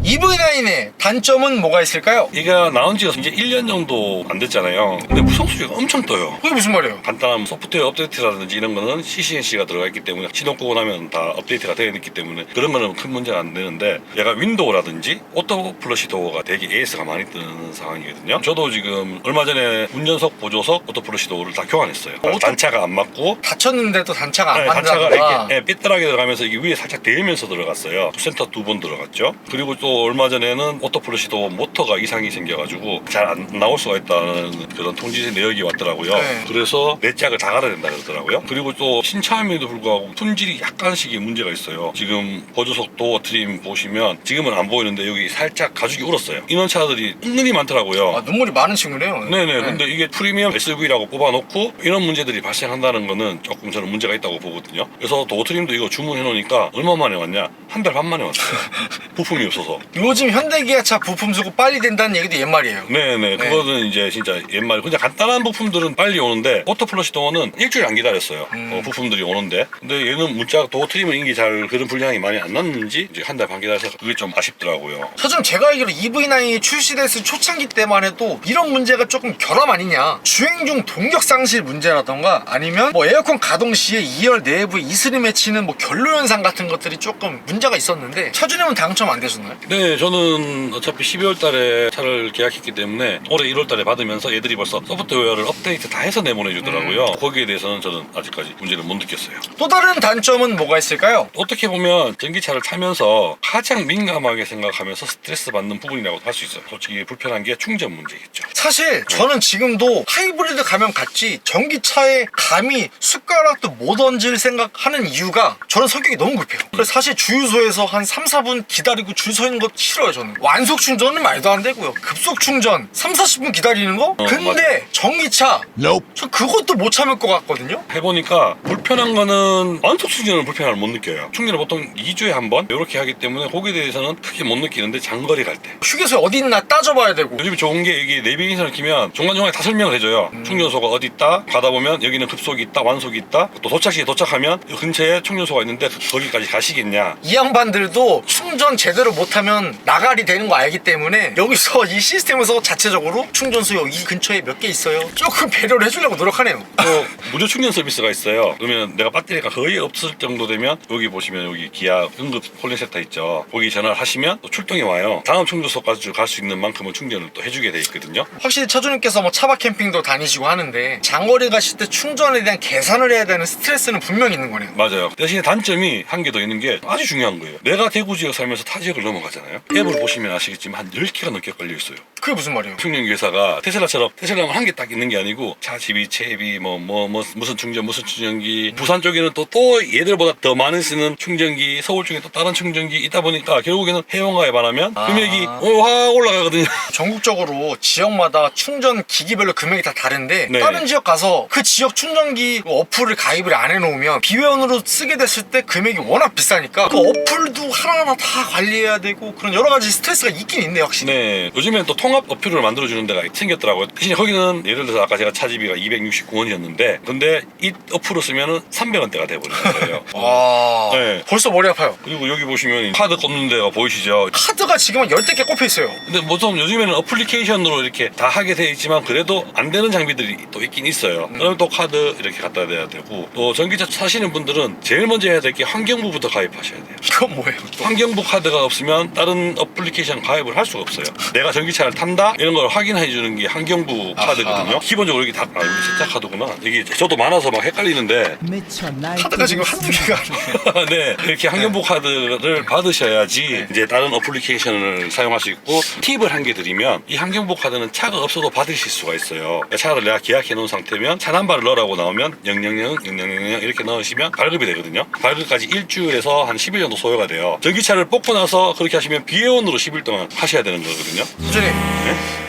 EV9의 단점은 뭐가 있을까요? 얘가 나온 지가 이제 1년 정도 안 됐잖아요. 근데 무성 수주가 엄청 떠요. 그게 무슨 말이에요? 간단한 소프트웨어 업데이트라든지 이런 거는 CCNC가 들어가 있기 때문에 시동 끄고 나면 다 업데이트가 되어 있기 때문에 그런 거는 큰 문제가 안 되는데 얘가 윈도우라든지 오토 플러시 도어가 되게 AS가 많이 뜨는 상황이거든요. 저도 지금 얼마 전에 운전석 보조석 오토 플러시 도어를 다 교환했어요. 단차가 안 맞고 다쳤는데도 단차가 안 단차가 맞는다. 이렇게 삐뚤하게 들어가면서 이게 위에 살짝 대면서 들어갔어요. 센터 2번 들어갔죠. 그리고 또 얼마 전에는 오토 플러시도 모터가 이상이 생겨가지고 잘 안 나올 수가 있다는 그런 통지 내역이 왔더라고요. 네. 그래서 네 짝을 다 갈아야 된다 그러더라고요. 그리고 또 신차임에도 불구하고 품질이 약간씩의 문제가 있어요. 지금 보조석 도어 트림 보시면 지금은 안 보이는데 여기 살짝 가죽이 울었어요. 이런 차들이 은근히 많더라고요. 아, 눈물이 많은 친구네요. 네네. 근데 이게 프리미엄 SUV라고 뽑아놓고 이런 문제들이 발생한다는 거는 조금 저는 문제가 있다고 보거든요. 그래서 도어 트림도 이거 주문해 놓으니까 얼마 만에 왔냐? 한 달 반 만에 왔어요. 부품이 없어서. 요즘 현대기아차 부품 수급 빨리 된다는 얘기도 옛말이에요. 네네. 그거는 이제 진짜 옛말. 그냥 간단한 부품들은 빨리 오는데 오토 플러시 도어는 일주일 안 기다렸어요. 부품들이 오는데. 근데 얘는 문자 도어 트림은 인기 잘 그런 분량이 많이 안 났는지 이제 한 달 반 기다려서 그게 좀 아쉽더라고요. 사실 제가 알기로 EV9이 출시됐을 초창기 때만 해도 이런 문제가 조금 결함 아니냐. 주행 중 동력 상실 문제라던가 아니면 뭐 에어컨 가동 시에 2열 내부 이슬이 맺히는 뭐 결로 현상 같은 것들이 조금 문제가 있었는데 차주님은 당첨 안 되셨나요? 네, 저는 어차피 12월 달에 차를 계약했기 때문에 올해 1월 달에 받으면서 얘들이 벌써 소프트웨어를 업데이트 다 해서 내보내주더라고요. 거기에 대해서는 저는 아직까지 문제를 못 느꼈어요. 또 다른 단점은 뭐가 있을까요? 어떻게 보면 전기차를 타면서 가장 민감하게 생각하면서 스트레스 받는 부분이라고 할 수 있어요. 솔직히 불편한 게 충전 문제겠죠. 사실 저는 지금도 하이브리드 가면 같지 전기차에 감히 숟가락도 못 얹을 생각하는 이유가 저는 성격이 너무 급해요. 그래서 사실 주유소에서 한 3, 4분 기다리고 줄 서 있는 거 싫어요. 저는 완속 충전은 말도 안 되고요. 급속 충전 3, 40분 기다리는 거? 근데 맞아. 전기차 저 그것도 못 참을 것 같거든요. 해보니까 불편한 거는 완속 충전은 불편함을 못 느껴요. 충전을 보통 2주에 한 번 이렇게 하기 때문에 거기에 대해서는 크게 못 느끼는데 장거리 갈 때 휴게소에 어디 있나 따져봐야 되고. 요즘 좋은 게 여기 내비게이션을 키면 중간중간에 다 설명을 해줘요. 충전소가 어디 있다, 가다 보면 여기는 급속이 있다, 완속이 있다, 또 도착 시에 도착하면 근처에 충전소가 있는데 거기까지 가시겠냐. 이 양반들도 충전 제대로 못하면 나가리 되는 거 알기 때문에 여기서 이 시스템에서 자체적으로 충전소 여기 근처에 몇 개 있어요. 조금 배려를 해주려고 노력하네요. 또 무료 충전 서비스가 있어요. 그러면 내가 배터리가 거의 없을 정도 되면 여기 보시면 여기 기아 응급 콜링센터 있죠. 거기 전화를 하시면 또 출동이 와요. 다음 충전소까지 갈 수 있는 만큼은 충전을 또 해주게 돼 있거든요. 확실히 차주님께서 뭐 차박 캠핑도 다니시고 하는데 장거리 가실 때 충전에 대한 계산을 해야 되는 스트레스는 분명히 있는 거네요. 맞아요. 대신에 단점이 한 개 더 있는 게 아주 중요한 거예요. 내가 대구 지역 살면서 타 지역을 넘어가잖아요. 앱을 보시면 아시겠지만 한 10개가 넘게 걸려 있어요. 그게 무슨 말이에요? 충전기 회사가 테슬라처럼 테슬라만 한 개 딱 있는 게 아니고 차지비, 채비, 무슨 충전, 무슨 충전기. 부산 쪽에는 또 얘들보다 더 많이 쓰는 충전기, 서울 쪽에 또 다른 충전기 있다 보니까 결국에는 회원가에 반하면 금액이 확 올라가거든요. 전국적으로 지역마다 충전 기기별로 금액이 다 다른데 네. 다른 지역 가서 그 지역 충전기 어플을 가입을 안 해놓으면 비회원으로 쓰게 됐을 때 금액이 워낙 비싸니까 그 어플도 하나하나 다 관리해야 되고 그런 여러 가지 스트레스가 있긴 있네요, 확실히. 네, 요즘엔 또 통합 어플을 만들어주는 데가 생겼더라고요. 대신에 거기는 예를 들어서 아까 제가 차지비가 269원이었는데 근데 이 어플을 쓰면은 300원대가 돼버리는 거예요. 와, 네. 벌써 머리 아파요. 그리고 여기 보시면 카드 꽂는 데가 보이시죠? 카드가 지금 한 10대 개 꼽혀 있어요. 근데 보통 요즘에는 어플리케이션으로 이렇게 다 하게 돼 있지만 그래도 안 되는 장비들이 또 있긴 있어요. 그럼 또 카드 이렇게 갖다 대야 되고 또 전기차 사시는 분들은 제일 먼저 해야 될 게 환경부부터 가입하셔야 돼요. 그건 뭐예요? 환경부 카드가 없으면 다른 어플리케이션 가입을 할 수가 없어요. 내가 전기차를 탄다 이런 걸 확인해 주는 게 환경부 카드거든요. 기본적으로 이게 다 여기 세차 카드구나. 이게 저도 많아서 막 헷갈리는데 카드가 지금 한두 개가 아니에요. 네, 이렇게 환경부 카드를 받으셔야지 이제 다른 어플리케이션을 사용할 수 있고 팁을 한 개 드리면 이 환경부 카드는 차가 없어도 받으실 수가 있어요. 차를 내가 계약해 놓은 상태면 차 넘버를 넣으라고 나오면 000 이렇게 넣으시면 발급이 되거든요. 발급까지 일주일에서 한 10일 정도 소요가 돼요. 전기차를 뽑고 나서 그렇게 하시면 비회원으로 10일 동안 하셔야 되는 거거든요. 소장님,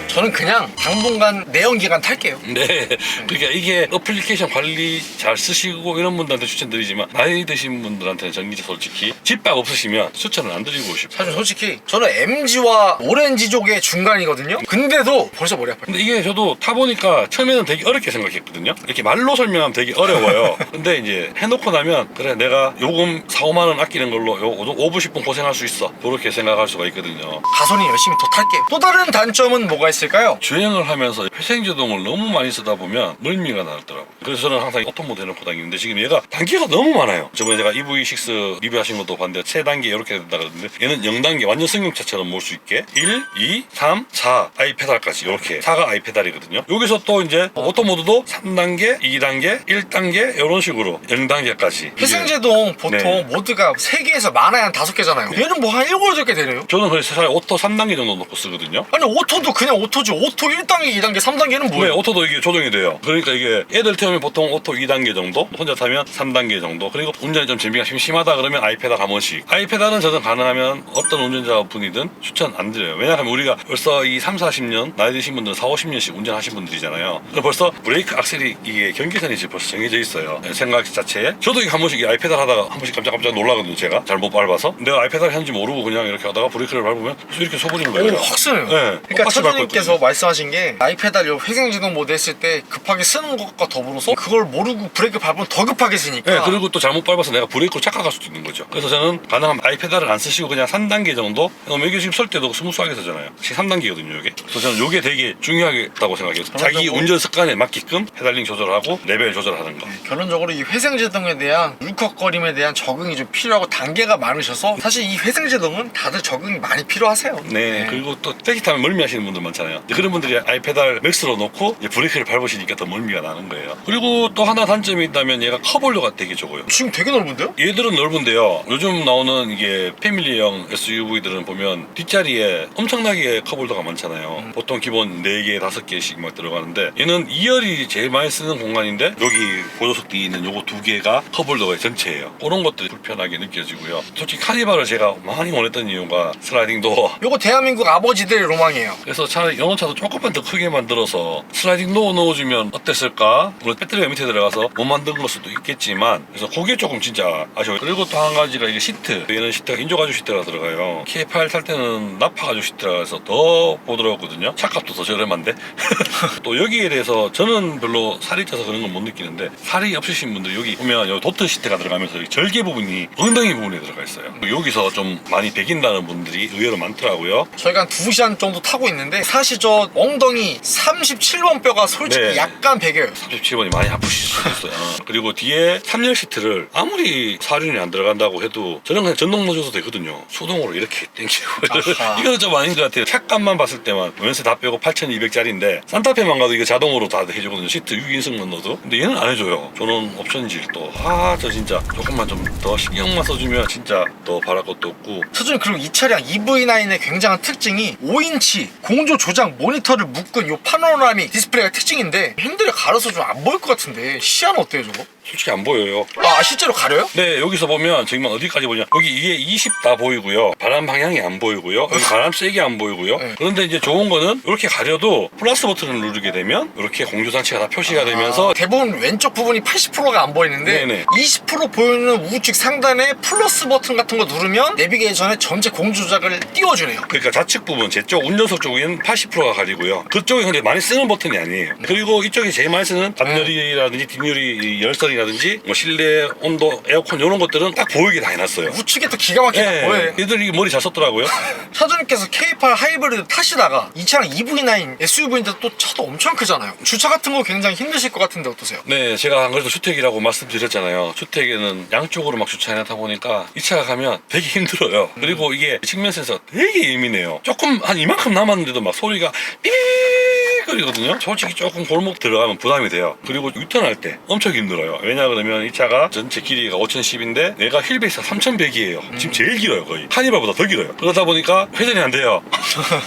저는 그냥 당분간 내연기관 탈게요. 네, 그러니까 이게 어플리케이션 관리 잘 쓰시고 이런 분들한테 추천드리지만 나이 드신 분들한테는 전기차 솔직히 집밥 없으시면 추천을 안 드리고 싶어요. 사실 솔직히 저는 MG와 오렌지족의 중간이거든요. 근데도 벌써 머리 아파요. 근데 이게 저도 타보니까 처음에는 되게 어렵게 생각했거든요. 이렇게 말로 설명하면 되게 어려워요. 근데 이제 해놓고 나면 그래 내가 요금 4, 5만 원 아끼는 걸로 5분 10분 고생할 수 있어 그렇게 생각할 수가 있거든요. 가솔린 열심히 더 탈게요. 또 다른 단점은 뭐가 있을까요? 주행을 하면서 회생제동을 너무 많이 쓰다 보면 멀미가 나더라고요. 그래서 저는 항상 오토모드 해놓고 다니는데 지금 얘가 단계가 너무 많아요. 저번에 제가 EV6 리뷰하신 것도 봤는데 3단계 이렇게 된다 그러는데 얘는 0단계 완전 승용차처럼 몰 수 있게 1, 2, 3, 4 아이페달까지 이렇게 4가 아이페달이거든요. 여기서 또 이제 오토모드도 3단계, 2단계, 1단계 이런 식으로 0단계까지 회생제동 보통 네. 모드가 3개에서 많아야 한 5개잖아요. 얘는 뭐 한 7, 8개 되네요. 저는 그래서 차라리 오토 3단계 정도 놓고 쓰거든요. 아니 오토도 그냥 오토지. 오토 1단계, 2단계, 3단계는 네, 뭐예요? 오토도 이게 조정이 돼요. 그러니까 이게 애들 태우면 보통 오토 2단계 정도, 혼자 타면 3단계 정도, 그리고 운전이 좀 재미가 심심하다 그러면 아이페달 한 번씩. 아이페달은 저는 가능하면 어떤 운전자분이든 추천 안 드려요. 왜냐하면 우리가 벌써 이 3, 40년, 나이 드신 분들은 4, 50년씩 운전하신 분들이잖아요. 그럼 벌써 브레이크 악셀이 이게 경계선이 지금 벌써 정해져 있어요. 생각 자체에. 저도 이거 한 번씩 아이페달 하다가 한 번씩 깜짝깜짝 놀라거든요. 제가 잘 못 밟아서. 내가 아이페달 했는지 모르고 그냥 이렇게 하다가 브레이크를 밟으면 이렇게 서버리는 거예요. 오, 확 쓰네요. 네, 그러니까 똑같이 밟고 차주님께서 사장님께서 말씀하신 게 아이페달 요 회생제동 모드 했을 때 급하게 쓰는 것과 더불어서 그걸 모르고 브레이크 밟으면 더 급하게 쓰니까. 네, 그리고 또 잘못 밟아서 내가 브레이크로 착각할 수도 있는 거죠. 그래서 저는 가능하면 아이페달을 안 쓰시고 그냥 3단계 정도. 이게 지금 설 때도 스무스하게 서잖아요. 지금 3단계거든요, 이게. 그래서 저는 이게 되게 중요하다고 생각해요. 자기 운전 습관에 맞게끔 페달링 조절하고 레벨 조절하는 거. 결론적으로 이 회생제동에 대한 울컥거림에 대한 적응이 좀 필요하고 단계가 많으셔서 사실 이 회생제동은 다들 적응이 많이 필요하세요. 네, 그리고 또 택시 타면 멀미하시는 분들 많잖아요. 그런 분들이 아이페달 맥스로 놓고 이제 브레이크를 밟으시니까 더 멀미가 나는 거예요. 그리고 또 하나 단점이 있다면 얘가 커볼로가 되게 적어요. 지금 되게 넓은데요? 얘들은 넓은데요. 요즘 나오는 이게 패밀리형 SUV들은 보면 뒷자리에 엄청나게 컵홀더가 많잖아요. 보통 기본 4개, 5개씩 막 들어가는데 얘는 2열이 제일 많이 쓰는 공간인데 여기 보조석 뒤에 있는 요거 2개가 컵홀더가 전체예요. 그런 것들이 불편하게 느껴지고요. 솔직히 카니발을 제가 많이 원했던 이유가 슬라이딩 도어. 요거 대한민국 아버지들의 로망이에요. 그래서 차라리 연원차도 조금만 더 크게 만들어서 슬라이딩 도어 넣어주면 어땠을까? 물론 배터리가 밑에 들어가서 못 만든 걸 수도 있겠지만 그래서 그게 조금 진짜 아쉬워요. 그리고 또 한 가지가 이게 시트. 얘는 시트가 인조가죽 시트가 들어가요. K8 탈 때는 나파가죽 시트라 해서 더 부드러웠거든요. 차값도 더 저렴한데. 또 여기에 대해서 저는 별로 살이 쪄서 그런 건 못 느끼는데 살이 없으신 분들 여기 보면 여기 도트 시트가 들어가면서 여기 절개 부분이 엉덩이 부분에 들어가 있어요. 여기서 좀 많이 배긴다는 분들이 의외로 많더라고요. 저희가 한 2시간 정도 타고 있는데 사실 저 엉덩이 37번 뼈가 솔직히 네. 약간 배겨요. 37번이 많이 아프실 수도 있어요. 그리고 뒤에 3열 시트를 아무리 사륜이 안 들어간다고 해도 저는 그냥 전동 넣어줘도 되거든요. 수동으로 이렇게 당기고 이거는 좀 아닌 것 같아요. 착감만 봤을 때만 연세 다 빼고 8,200짜리인데 산타페만 가도 이거 자동으로 다 해주거든요. 시트 6인승만 넣어도. 근데 얘는 안 해줘요. 저는 옵션질 또 저 진짜 조금만 좀 더 신경만 써주면 진짜 더 바랄 것도 없고. 차주님, 그리고 이 차량 EV9의 굉장한 특징이 5인치 공조 조작 모니터를 묶은 요 파노라믹 디스플레이가 특징인데 핸들에 가려서 좀 안 보일 것 같은데 시야는 어때요 저거? 솔직히 안 보여요. 아, 실제로 가려요? 네, 여기서 보면 지금 어디까지 보냐, 여기 이게 20 다 보이고요, 바람 방향이 안 보이고요, 여기 바람 세게 안 보이고요. 네. 그런데 이제 좋은 거는 이렇게 가려도 플러스 버튼을 누르게 되면 이렇게 공조장치가 다 표시가 되면서 대부분 왼쪽 부분이 80%가 안 보이는데 네네. 20% 보이는 우측 상단에 플러스 버튼 같은 거 누르면 내비게이션에 전체 공조 조작을 띄워주네요. 그러니까 좌측 부분, 제 쪽 운전석 쪽은 80%가 가리고요. 그쪽이 근데 많이 쓰는 버튼이 아니에요. 그리고 이쪽이 제일 많이 쓰는 앞유리라든지 뒷유리 열선이라든지 뭐 실내 온도, 에어컨 이런 것들은 딱 보이게 다 해놨어요. 우측에 또 기가 막히게 보여요. 얘들이 머리 잘 썼더라고요. 차주님께서 K8 하이브리드 타시다가 이 차량 EV9 SUV인데 또 차도 엄청 크잖아요. 주차 같은 거 굉장히 힘드실 것 같은데 어떠세요? 네, 제가 안 그래도 주택이라고 말씀드렸잖아요. 주택에는 양쪽으로 막 주차해놨다 보니까 이 차가 가면 되게 힘들어요. 그리고 이게 측면 센서 되게 예민해요. 조금 한 이만큼 남았는데도 막 소리가 삐거리거든요. 솔직히 조금 골목 들어가면 부담이 돼요. 그리고 유턴할 때 엄청 힘들어요. 왜냐 그러면 이 차가 전체 길이가 5010인데 내가 휠베이스가 3100이에요. 지금 제일 길어요. 거의 카니발보다 더 길어요. 그러다 보니까 회전이 안 돼요.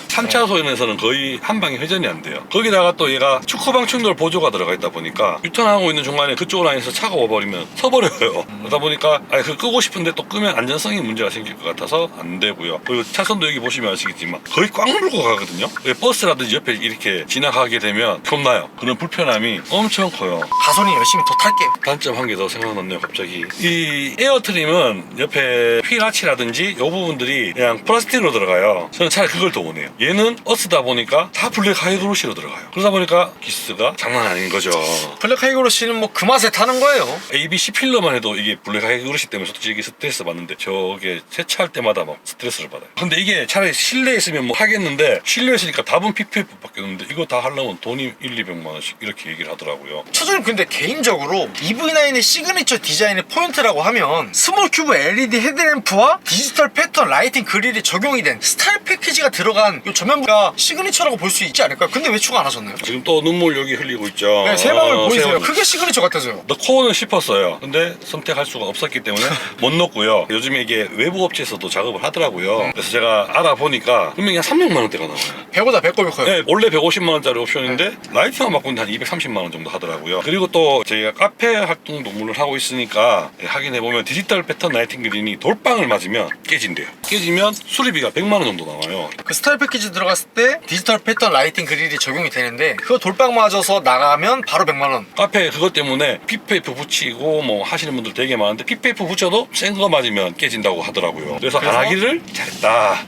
3차선에서는 거의 한 방에 회전이 안 돼요. 거기다가 또 얘가 축구방 충돌 보조가 들어가 있다 보니까 유턴하고 있는 중간에 그쪽 라인에서 차가 와버리면 서버려요. 그러다 보니까 그 끄고 싶은데 또 끄면 안전성이 문제가 생길 것 같아서 안 되고요. 그리고 차선도 여기 보시면 아시겠지만 거의 꽉 물고 가거든요. 버스라든지 옆에 이렇게 지나가게 되면 겁나요. 그런 불편함이 엄청 커요. 가솔린 열심히 더 탈게요. 단점 한 개 더 생각났네요, 갑자기. 이 에어트림은 옆에 휠 아치라든지 이 부분들이 그냥 플라스틱으로 들어가요. 저는 차라리 그걸 더 원해요. 얘는 어스다 보니까 다 블랙 하이그로시로 들어가요. 그러다 보니까 기스가 장난 아닌 거죠. 블랙 하이그로시는 뭐 그 맛에 타는 거예요. ABC 필러만 해도 이게 블랙 하이그로시 때문에 솔직히 스트레스 받는데 저게 세차할 때마다 막 스트레스를 받아요. 근데 이게 차라리 실내에 있으면 뭐 하겠는데 실내에 있으니까 답은 PPF 바뀌었는데 이거 다 하려면 돈이 1,200만 원씩 이렇게 얘기를 하더라고요. 차주님, 근데 개인적으로 EV9의 시그니처 디자인의 포인트라고 하면 스몰 큐브 LED 헤드램프와 디지털 패턴 라이팅 그릴이 적용이 된 스타일 패키지가 들어간 이 전면부가 시그니처라고 볼 수 있지 않을까요? 근데 왜 추가 안 하셨나요? 지금 또 눈물 여기 흘리고 있죠. 네, 세 방울 보이세요? 세 방울. 그게 시그니처 같아서요. 넣고는 싶었어요. 근데 선택할 수가 없었기 때문에 못 넣고요. 요즘에 이게 외부 업체에서도 작업을 하더라고요. 그래서 제가 알아보니까 분명히 한 300만 원대가 나와요. 배보다 배꼽이 커요. 네, 원래 150만 원짜리 옵션인데 라이팅만 바꾸는데 한 230만 원 정도 하더라고요. 그리고 또 저희가 카페 활동도 물론 하고 있으니까 확인해보면 디지털 패턴 라이팅 그린이 돌빵을 맞으면 깨진대요. 깨지면 수리비가 100만 원 정도 나와요. 그 스타일 패키지 들어갔을 때 디지털 패턴 라이팅 그릴이 적용이 되는데 그거 돌빵 맞아서 나가면 바로 100만 원. 카페 그것 때문에 PPF 붙이고 뭐 하시는 분들 되게 많은데 PPF 붙여도 센 거 맞으면 깨진다고 하더라고요. 그래서 안 하기를 잘했다.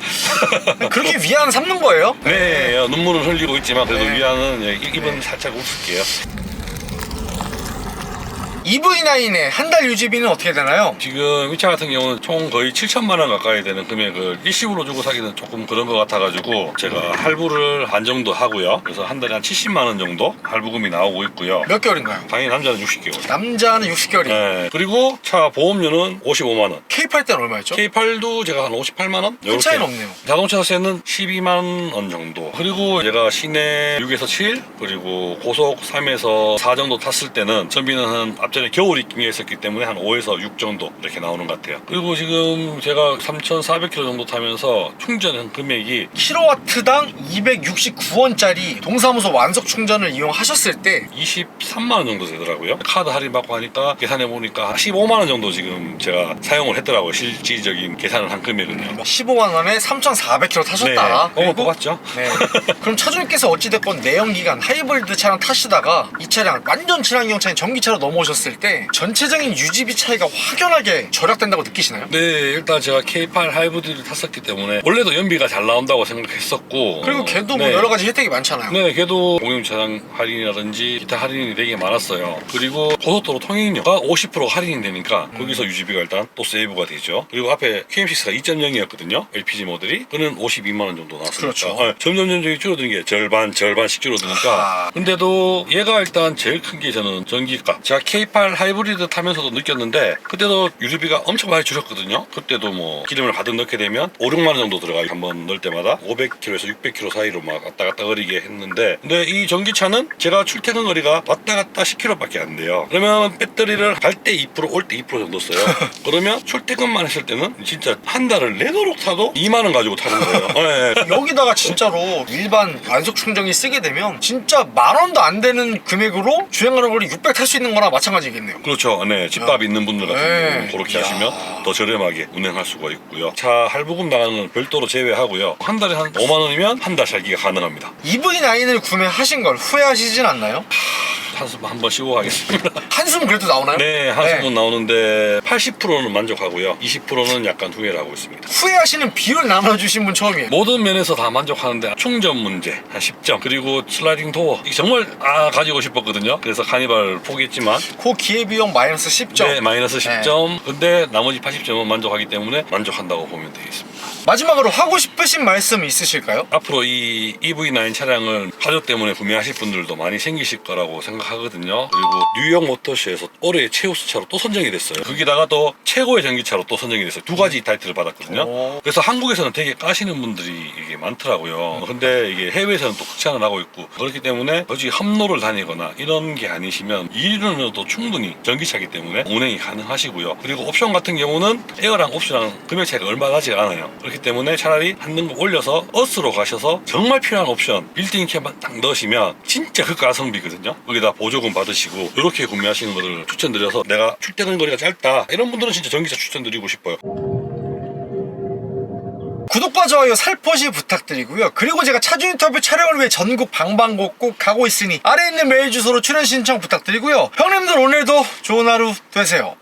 그렇게 위안 삼는 거예요? 네, 눈물은 흘리고 있지만 그래도 네. 위안은 입은 살짝 웃을게요. EV9의 한 달 유지비는 어떻게 되나요? 지금 이 차 같은 경우는 총 거의 7천만 원 가까이 되는 금액을 일시불로 주고 사기는 조금 그런 것 같아가지고 제가 할부를 반 정도 하고요. 그래서 한 달에 한 70만 원 정도 할부금이 나오고 있고요. 몇 개월인가요? 당연히 남자는 60개월. 남자는 60개월이. 네. 그리고 차 보험료는 55만 원. K8 때는 얼마였죠? K8도 제가 한 58만 원? 큰 차이는 없네요. 자동차세는 12만 원 정도. 그리고 제가 시내 6에서 7, 그리고 고속 3에서 4 정도 탔을 때는 전비는 한 앞전에 겨울이 끼었었기 때문에 한 5에서 6 정도 이렇게 나오는 것 같아요. 그리고 지금 제가 3,400km 정도 타면서 충전 금액이 킬로와트당 269원짜리 동사무소 완속 충전을 이용하셨을 때 23만 원 정도 되더라고요. 카드 할인 받고 하니까 계산해 보니까 15만 원 정도 지금 제가 사용을 했더라고요. 실질적인 계산을 한 금액은요. 15만 원에 3,400km 타셨다. 네. 뽑았죠? 네. 그럼 차주님께서 어찌됐건 내연기관 하이브리드 차량 타시다가 이 차량 완전 친환경 차인 전기차로 넘어오셨을 때 전체적인 유지비 차이가 확연하게 절약된다고 느끼시나요? 네, 일단 제가 K8 하이브리드를 탔었기 때문에 원래도 연비가 잘 나온다고 생각했었고 그리고 걔도 뭐 네. 여러 가지 혜택이 많잖아요. 네, 걔도 공용차량 할인이라든지 기타 할인이 되게 많았어요. 그리고 고속도로 통행료가 50% 할인이 되니까 거기서 유지비가 일단 또 세이브가 되죠. 그리고 앞에 QM6가 2.0이었거든요. LPG 모델이. 그는 52만 원 정도 나왔으니까 그렇죠. 점점 줄어드는 게 절반씩 줄어드니까. 근데도 얘가 일단 제일 큰 게 저는 전기가. 제가 K8 하이브리드 타면서도 느꼈는데 그때도 유지비가 엄청 많이 줄었거든요. 그때도 뭐 기름을 가득 넣게 되면 5, 6만 원 정도 들어가요. 한번 넣을 때마다 500km에서 600km 사이로 막 왔다 갔다 거리게 했는데 근데 이 전기차는 제가 출퇴근 거리가 왔다 갔다 10km밖에 안 돼요. 그러면 배터리를 갈 때 2% 올 때 2% 정도 써요. 그러면 출퇴근만 했을 때는 진짜 한 달을 내도록 타도 2만 원 가지고 타는 거예요. 네. 여기다가 진짜로 일반 완속 충전기 쓰게 되면 진짜 만 원도 안 되는 금액으로 주행하는 거리 600 탈 수 있는 거나 마찬가지겠네요. 그렇죠. 네, 집밥 있는 분들 같은 네. 경우는 그렇게 이야. 하시면 더 저렴하게 운행할 수가 있고요. 차 할부금 나가는 건 별도로 제외하고요. 한 달에 한 5만 원이면 한 달 살기가 가능합니다. EV9을 구매하신 걸 후회하시진 않나요? 한숨 한번 쉬고 가겠습니다. 한숨 그래도 나오나요? 네, 한숨은 나오는데 80%는 만족하고요. 20%는 약간 후회를 하고 있습니다. 후회하시는 비율 나눠주신 분 처음이에요. 모든 면에서 다 만족하는데 충전 문제 한 10점, 그리고 슬라이딩 도어 이게 정말 가지고 싶었거든요. 그래서 카니발 포기했지만 그 기회비용 마이너스 10점. 네, 마이너스 10점. 근데 나머지 80점은 만족하기 때문에 만족한다고 보면 되겠습니다. 마지막으로 하고 싶으신 말씀 있으실까요? 앞으로 이 EV9 차량을 가족 때문에 구매하실 분들도 많이 생기실 거라고 생각하거든요. 그리고 뉴욕 모터쇼에서 올해의 최우수차로 또 선정이 됐어요. 거기다가 또 최고의 전기차로 또 선정이 됐어요. 두 가지 타이틀을 받았거든요. 오. 그래서 한국에서는 되게 까시는 분들이 이게 많더라고요. 근데 이게 해외에서는 또 극찬을 하고 있고 그렇기 때문에 굳이 함로를 다니거나 이런 게 아니시면 2년으로도 충분히 전기차이기 때문에 운행이 가능하시고요. 그리고 옵션 같은 경우는 에어랑 옵션랑 금액 차이가 얼마 나지 않아요. 그렇기 때문에 차라리 한 등급 올려서 어스로 가셔서 정말 필요한 옵션 빌트인 캠만 딱 넣으시면 진짜 극가성비거든요. 거기다 보조금 받으시고 이렇게 구매하시는 것을 추천드려서 내가 출퇴근 거리가 짧다 이런 분들은 진짜 전기차 추천드리고 싶어요. 구독과 좋아요 살포시 부탁드리고요. 그리고 제가 차주 인터뷰 촬영을 위해 전국 방방곡곡 가고 있으니 아래에 있는 메일 주소로 출연 신청 부탁드리고요. 형님들 오늘도 좋은 하루 되세요.